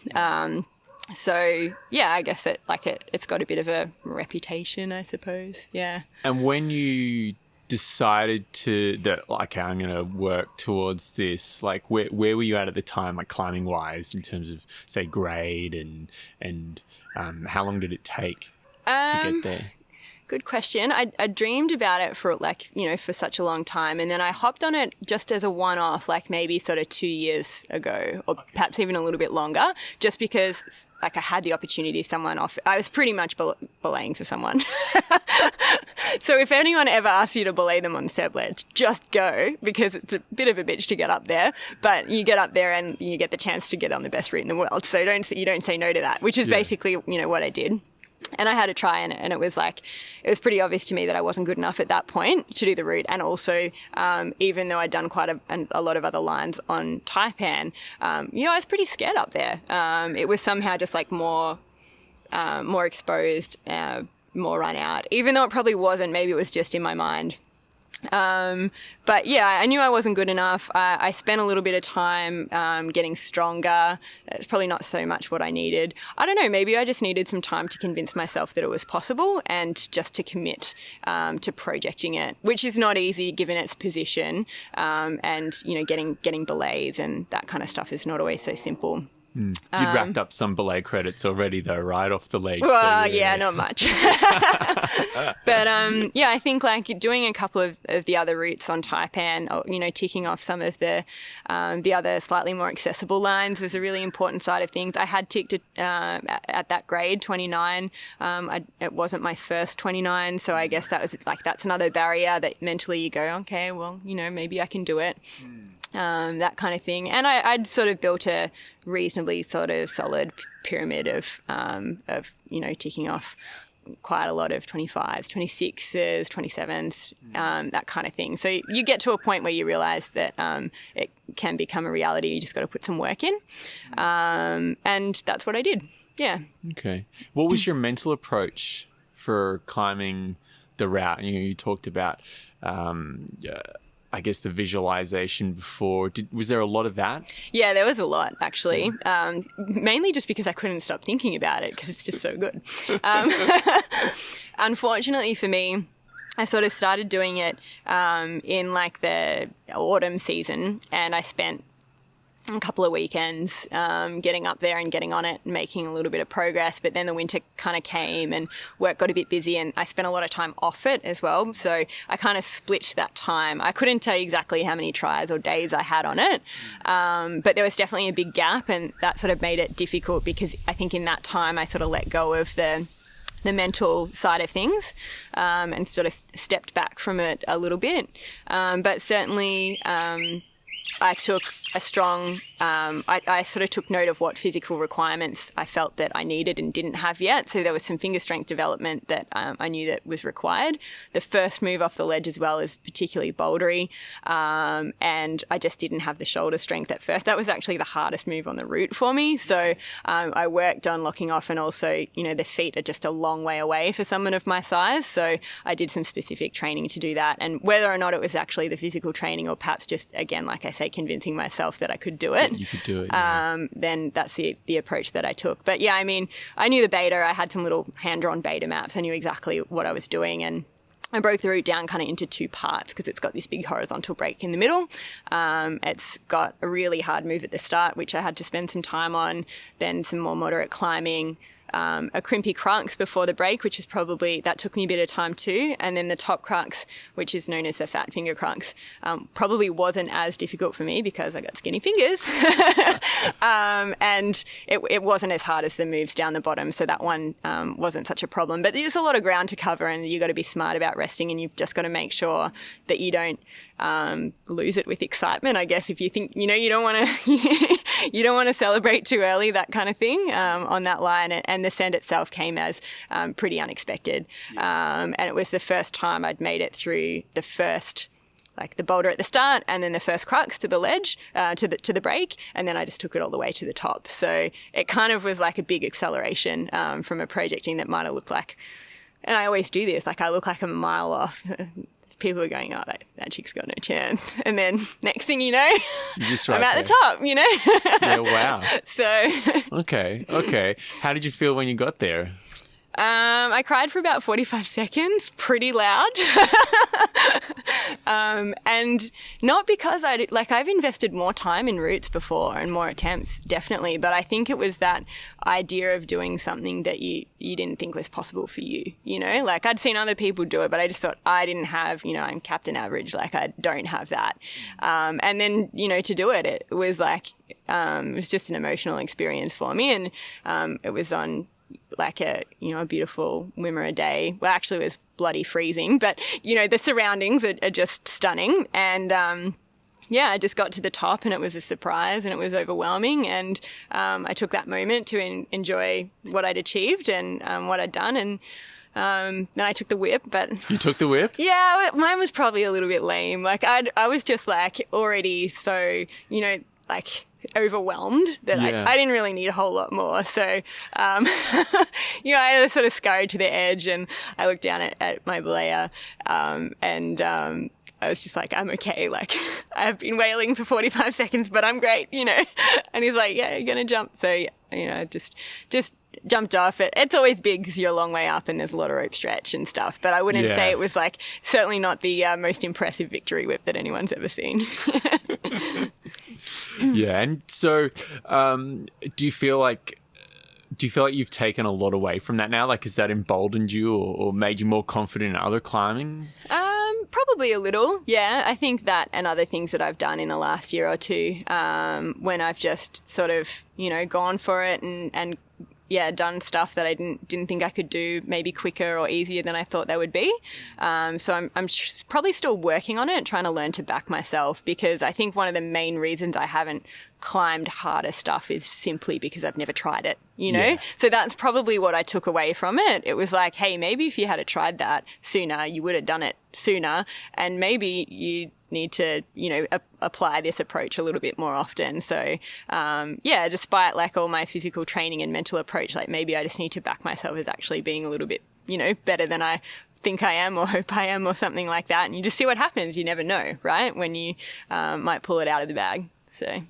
So yeah, I guess it's got a bit of a reputation, I suppose. Yeah. And when you decided I'm going to work towards this, like where were you at the time, like climbing wise, in terms of say grade and how long did it take to get there? Good question. I dreamed about it for for such a long time, and then I hopped on it just as a one-off, like maybe sort of 2 years ago, or perhaps even a little bit longer, just because like I had the opportunity. I was pretty much belaying for someone. So if anyone ever asks you to belay them on Sebledge, just go, because it's a bit of a bitch to get up there, but you get up there and you get the chance to get on the best route in the world. So you don't say no to that, which is basically, you know, what I did. And I had to try, and it was pretty obvious to me that I wasn't good enough at that point to do the route. And also, even though I'd done quite a lot of other lines on Taipan, you know, I was pretty scared up there. It was somehow just like more exposed, more run out, even though it probably wasn't. Maybe it was just in my mind. But yeah, I knew I wasn't good enough. I spent a little bit of time getting stronger. It's probably not so much what I needed. I don't know, maybe I just needed some time to convince myself that it was possible and just to commit to projecting it, which is not easy given its position. And, you know, getting belays and that kind of stuff is not always so simple. You'd racked up some belay credits already, though, right off the ledge. Well, yeah, not much. But yeah, I think like doing a couple of the other routes on Taipan, or, you know, ticking off some of the other slightly more accessible lines was a really important side of things. I had ticked at that grade 29. It wasn't my first 29, so I guess that's another barrier that mentally you go, okay, well, you know, maybe I can do it. That kind of thing. And I'd sort of built a reasonably sort of solid pyramid of you know, ticking off quite a lot of 25s, 26s, 27s, that kind of thing. So you get to a point where you realize that it can become a reality. You just got to put some work in. And that's what I did. Yeah. Okay. What was your mental approach for climbing the route? You talked about I guess the visualization before. Was there a lot of that? Yeah, there was a lot, actually. Mainly just because I couldn't stop thinking about it because it's just so good. Unfortunately for me, I sort of started doing it in like the autumn season, and I spent a couple of weekends getting up there and getting on it and making a little bit of progress. But then the winter kind of came and work got a bit busy, and I spent a lot of time off it as well. So I kind of split that time. I couldn't tell you exactly how many tries or days I had on it, but there was definitely a big gap, and that sort of made it difficult because I think in that time I sort of let go of the the mental side of things, and sort of stepped back from it a little bit. But certainly, I took a strong, I sort of took note of what physical requirements I felt that I needed and didn't have yet. So there was some finger strength development that I knew that was required. The first move off the ledge as well is particularly bouldery, and I just didn't have the shoulder strength at first. That was actually the hardest move on the route for me. So I worked on locking off, and also, the feet are just a long way away for someone of my size. So I did some specific training to do that. And whether or not it was actually the physical training or perhaps just, again, like I say, convincing myself that I could do it. You could do it. Yeah. Then that's the approach that I took. But yeah, I mean, I knew the beta. I had some little hand-drawn beta maps. I knew exactly what I was doing, and I broke the route down kind of into two parts because it's got this big horizontal break in the middle. It's got a really hard move at the start, which I had to spend some time on, then some more moderate climbing, a crimpy crux before the break, which is that took me a bit of time too. And then the top crux, which is known as the fat finger crux, probably wasn't as difficult for me because I got skinny fingers. And it wasn't as hard as the moves down the bottom. So that one wasn't such a problem. But there's a lot of ground to cover, and you got to be smart about resting, and you've just got to make sure that you don't lose it with excitement, I guess, if you think, you don't want to you don't want to celebrate too early, that kind of thing, on that line. And the send itself came as pretty unexpected. And it was the first time I'd made it through the first, like the boulder at the start, and then the first crux to the ledge, to the break, and then I just took it all the way to the top. So it kind of was like a big acceleration from a projecting that might have looked like, and I always do this, like I look like I'm a mile off. People are going, oh, that chick's got no chance. And then next thing you know, I'm at the top, Yeah, wow. So. Okay. How did you feel when you got there? I cried for about 45 seconds, pretty loud. And not because I've invested more time in routes before and more attempts, definitely. But I think it was that idea of doing something that you didn't think was possible for you, like I'd seen other people do it, but I just thought I didn't have, I'm captain average, like I don't have that. And then, to do it, it was like, it was just an emotional experience for me. And it was on like a beautiful Wimmera day. Well, actually it was bloody freezing, but the surroundings are just stunning. And I just got to the top, and it was a surprise, and it was overwhelming. And I took that moment to enjoy what I'd achieved and what I'd done. And then I took the whip. But you took the whip? Yeah, mine was probably a little bit lame. Like I was just like already so, like overwhelmed that I didn't really need a whole lot more. So, I had to sort of scurry to the edge, and I looked down at my belay, and I was just like, I'm okay. Like I've been wailing for 45 seconds, but I'm great, And he's like, yeah, you're going to jump. So, just jumped off it. It's always big because you're a long way up and there's a lot of rope stretch and stuff. But I wouldn't say it was like certainly not the most impressive victory whip that anyone's ever seen. Yeah. And so do you feel like you've taken a lot away from that now? Like, has that emboldened you or made you more confident in other climbing? Probably a little. Yeah. I think that and other things that I've done in the last year or two, when I've just sort of, gone for it and done stuff that I didn't think I could do maybe quicker or easier than I thought they would be. So I'm probably still working on it, trying to learn to back myself, because I think one of the main reasons I haven't climbed harder stuff is simply because I've never tried it, Yeah. So that's probably what I took away from it. It was like, hey, maybe if you had tried that sooner, you would have done it sooner, and maybe you need to, apply this approach a little bit more often. So, despite like all my physical training and mental approach, like maybe I just need to back myself as actually being a little bit, better than I think I am or hope I am or something like that. And you just see what happens. You never know, right? When you might pull it out of the bag. So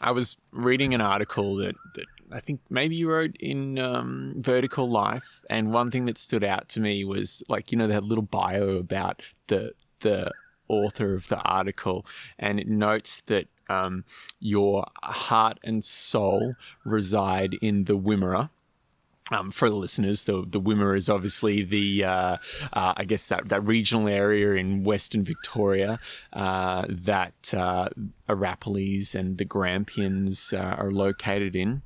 I was reading an article that I think maybe you wrote in Vertical Life, and one thing that stood out to me was like, they had a little bio about the author of the article, and it notes that your heart and soul reside in the Wimmera. For the listeners, the Wimmera is obviously the, I guess that regional area in Western Victoria that Arapiles and the Grampians are located in.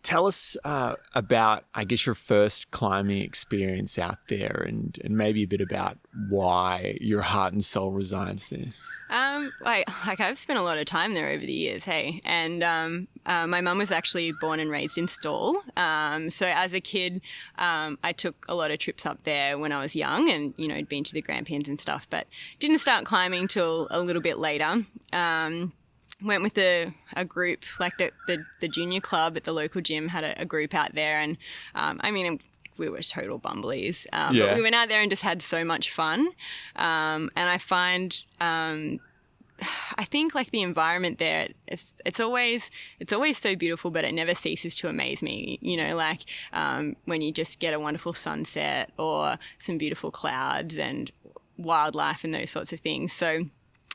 Tell us about, I guess, your first climbing experience out there, and maybe a bit about why your heart and soul resides there. Like I've spent a lot of time there over the years, hey. And my mum was actually born and raised in Stawell. So as a kid, I took a lot of trips up there when I was young, and I'd been to the Grampians and stuff, but didn't start climbing till a little bit later. Went with a group, like the junior club at the local gym had a group out there, and we were total bumbleys. But we went out there and just had so much fun. And I find, I think like the environment there, it's always so beautiful, but it never ceases to amaze me. When you just get a wonderful sunset or some beautiful clouds and wildlife and those sorts of things. So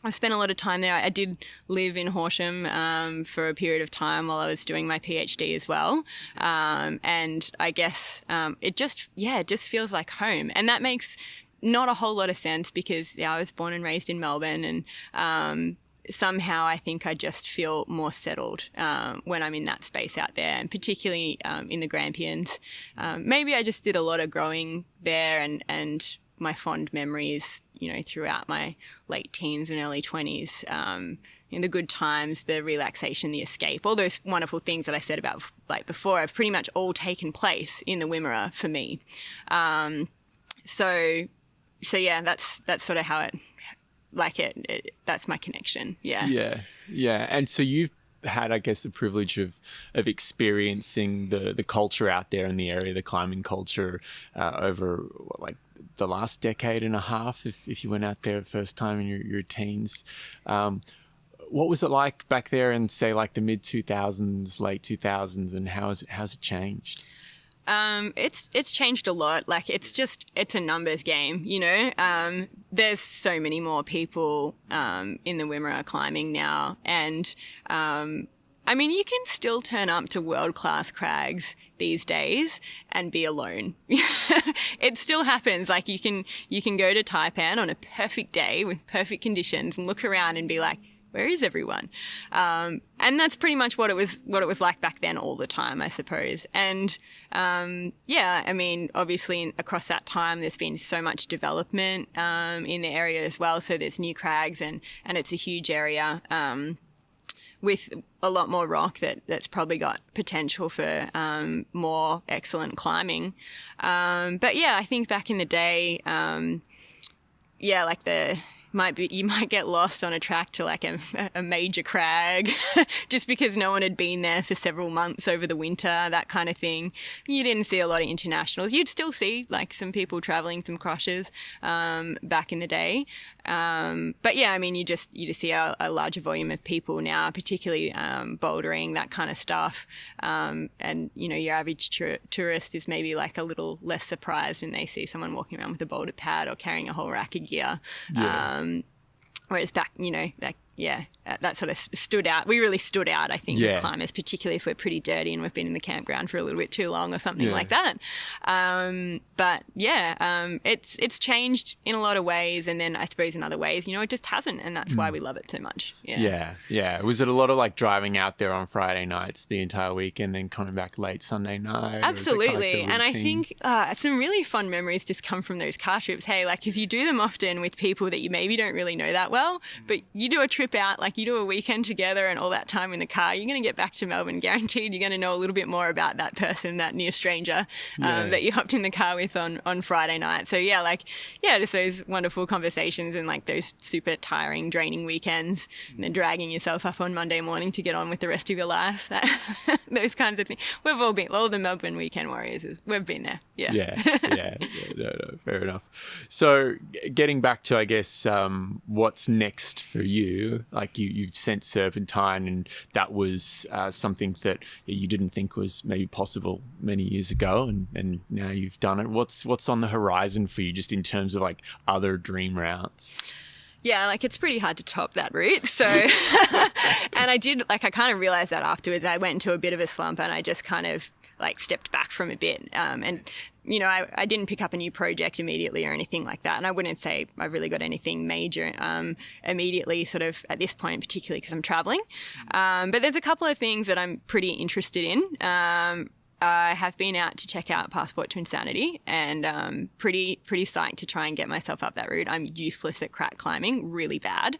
I spent a lot of time there. I did live in Horsham for a period of time while I was doing my PhD as well. And I guess it just feels like home. And that makes not a whole lot of sense because I was born and raised in Melbourne, and somehow I think I just feel more settled when I'm in that space out there, and particularly in the Grampians. Maybe I just did a lot of growing there, and my fond memories, throughout my late teens and early 20s, in the good times, the relaxation, the escape, all those wonderful things that I said about like before have pretty much all taken place in the Wimmera for me. So yeah, that's sort of how that's my connection. Yeah. Yeah. And so you've had, I guess, the privilege of experiencing the culture out there in the area, the climbing culture, over the last decade and a half, if you went out there the first time in your teens. What was it like back there in, say, like the mid-2000s, late 2000s, and how's it changed? It's changed a lot. Like it's a numbers game, there's so many more people in the Wimmera climbing now, and you can still turn up to world-class crags these days and be alone. It still happens. Like you can go to Taipan on a perfect day with perfect conditions and look around and be like, where is everyone? And that's pretty much what it was like back then all the time, I suppose. And obviously across that time, there's been so much development in the area as well. So there's new crags, and it's a huge area with a lot more rock that's probably got potential for more excellent climbing. I think back in the day, you might get lost on a track to like a major crag just because no one had been there for several months over the winter, that kind of thing. You didn't see a lot of internationals. You'd still see like some people traveling some crosses back in the day. You just see a larger volume of people now, particularly bouldering, that kind of stuff. Your average tourist is maybe like a little less surprised when they see someone walking around with a boulder pad or carrying a whole rack of gear. Whereas back, that sort of stood out. We really stood out, I think, as climbers, particularly if we're pretty dirty and we've been in the campground for a little bit too long or something like that. It's changed in a lot of ways, and then I suppose in other ways, it just hasn't, and that's why we love it so much. Yeah. Was it a lot of like driving out there on Friday nights the entire week and then coming back late Sunday night? Absolutely. And I think some really fun memories just come from those car trips. Hey, like, because you do them often with people that you maybe don't really know that well, but you do a trip out, like you do a weekend together and all that time in the car, you're going to get back to Melbourne guaranteed. You're going to know a little bit more about that person, that near stranger that you hopped in the car with on Friday night. So just those wonderful conversations and like those super tiring, draining weekends, and then dragging yourself up on Monday morning to get on with the rest of your life. Those kinds of things. We've all been, all the Melbourne weekend warriors, we've been there. Yeah, fair enough. So getting back to, I guess, what's next for you? Like you've sent Serpentine, and that was something that you didn't think was maybe possible many years ago, and now you've done it. What's on the horizon for you, just in terms of like other dream routes? Yeah, like it's pretty hard to top that route. So, and I kind of realized that afterwards. I went into a bit of a slump, and I just kind of like stepped back from a bit, and I didn't pick up a new project immediately or anything like that. And I wouldn't say I've really got anything major immediately sort of at this point, particularly because I'm traveling. But there's a couple of things that I'm pretty interested in. I have been out to check out Passport to Insanity and pretty psyched to try and get myself up that route. I'm useless at crack climbing, really bad.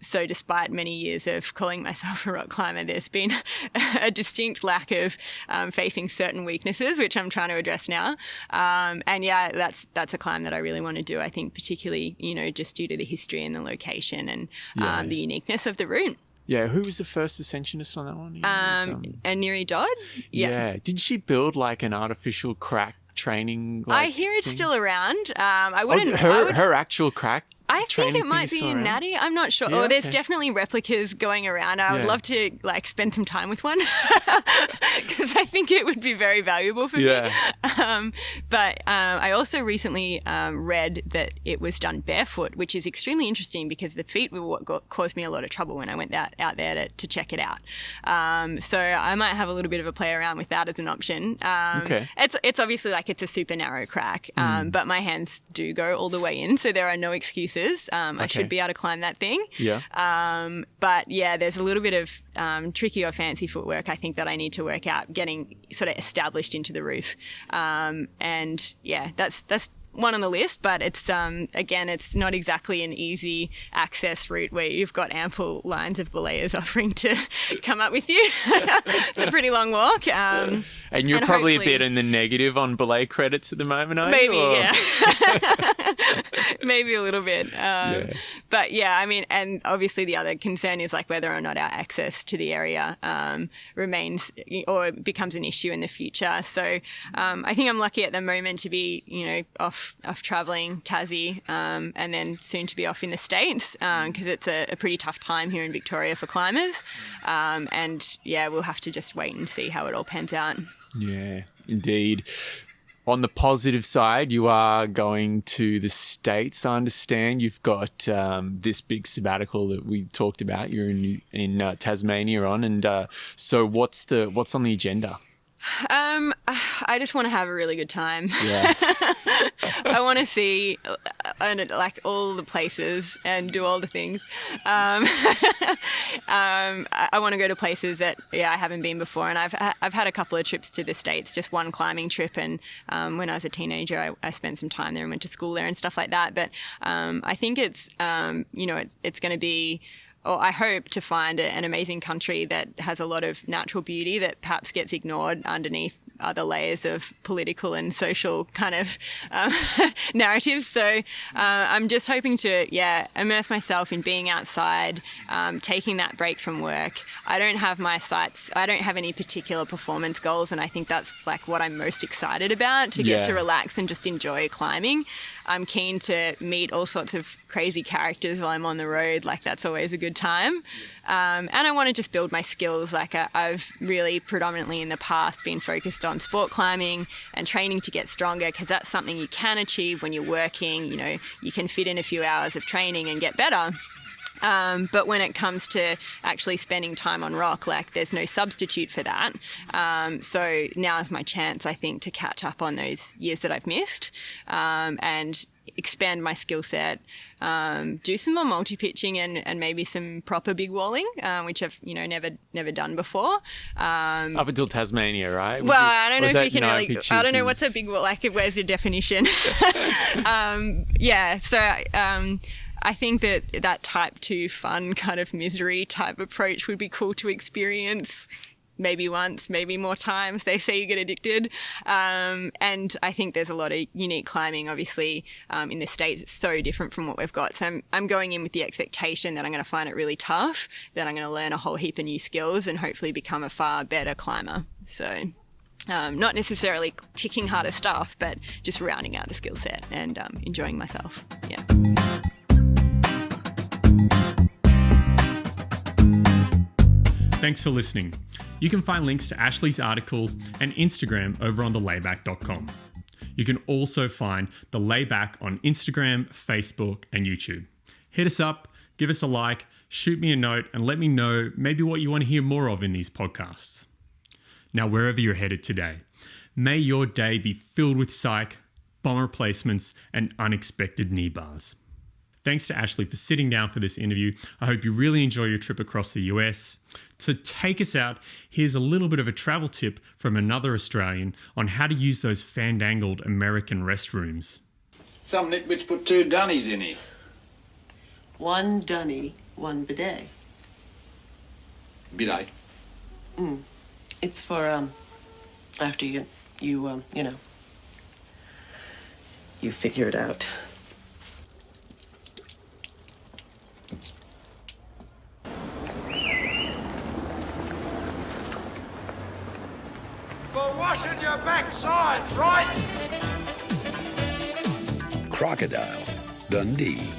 So despite many years of calling myself a rock climber, there's been a distinct lack of facing certain weaknesses, which I'm trying to address now. And yeah, that's a climb that I really want to do, I think, particularly, just due to the history and the location and the uniqueness of the route. Yeah, who was the first ascensionist on that one? Aniri Dodd. Yeah. Did she build like an artificial crack training? I hear it's still around. I wouldn't. Her actual crack. I think it might be in Natty. I'm not sure. Yeah, there's definitely replicas going around. I would love to spend some time with one because I think it would be very valuable for me. But I also recently read that it was done barefoot, which is extremely interesting because the feet were what caused me a lot of trouble when I went out there to check it out. So I might have a little bit of a play around with that as an option. It's obviously it's a super narrow crack, but my hands do go all the way in, so there are no excuses. I should be able to climb that thing. But yeah, there's a little bit of tricky or fancy footwork I think that I need to work out getting sort of established into the roof. And yeah, that's one on the list, but it's again, it's not exactly an easy access route where you've got ample lines of belayers offering to come up with you. It's a pretty long walk. And you're probably a bit in the negative on belay credits at the moment, are maybe, you? yeah. Maybe a little bit. But yeah, I mean, and obviously the other concern is whether or not our access to the area remains or becomes an issue in the future. So I think I'm lucky at the moment to be, off traveling Tassie and then soon to be off in the States because it's a pretty tough time here in Victoria for climbers. And yeah, we'll have to just wait and see how it all pans out. Yeah, indeed. On the positive side, you are going to the States, I understand. You've got this big sabbatical that we talked about. You're in Tasmania on. And so what's on the agenda? I just want to have a really good time. Yeah. I want to see all the places and do all the things. I want to go to places that I haven't been before, and I've had a couple of trips to the States, just one climbing trip, and when I was a teenager I spent some time there and went to school there and stuff like that. But I think it's it's going to be, or I hope to find an amazing country that has a lot of natural beauty that perhaps gets ignored underneath other layers of political and social kind of narratives. So I'm just hoping to, immerse myself in being outside, taking that break from work. I don't have any particular performance goals, and I think that's what I'm most excited about, to get to relax and just enjoy climbing. I'm keen to meet all sorts of crazy characters while I'm on the road. That's always a good time. And I want to just build my skills. I've really predominantly in the past been focused on sport climbing and training to get stronger, because that's something you can achieve when you're working. You can fit in a few hours of training and get better. But when it comes to actually spending time on rock, there's no substitute for that. So now is my chance, I think, to catch up on those years that I've missed, and expand my skill set, do some more multi-pitching and maybe some proper big walling, which I've, never done before. Up until Tasmania, right? Well, I don't know if you can really, I don't know what's a big wall, where's the definition? I think that type 2 fun kind of misery type approach would be cool to experience maybe once, maybe more times. They say you get addicted. And I think there's a lot of unique climbing, obviously, in the States. It's so different from what we've got. So I'm going in with the expectation that I'm going to find it really tough, that I'm going to learn a whole heap of new skills and hopefully become a far better climber. So not necessarily ticking harder stuff, but just rounding out the skill set and enjoying myself. Yeah. Thanks for listening. You can find links to Ashlee's articles and Instagram over on thelayback.com. You can also find The Layback on Instagram, Facebook, and YouTube. Hit us up, give us a like, shoot me a note, and let me know maybe what you want to hear more of in these podcasts. Now, wherever you're headed today, may your day be filled with psych, bomb replacements, and unexpected knee bars. Thanks to Ashlee for sitting down for this interview. I hope you really enjoy your trip across the US. To take us out, here's a little bit of a travel tip from another Australian on how to use those fandangled American restrooms. Some nitwits put 2 dunnies in it. 1 dunny, 1 bidet. Bidet. It's for, after you figure it out. For washing your backside, right? Crocodile, Dundee.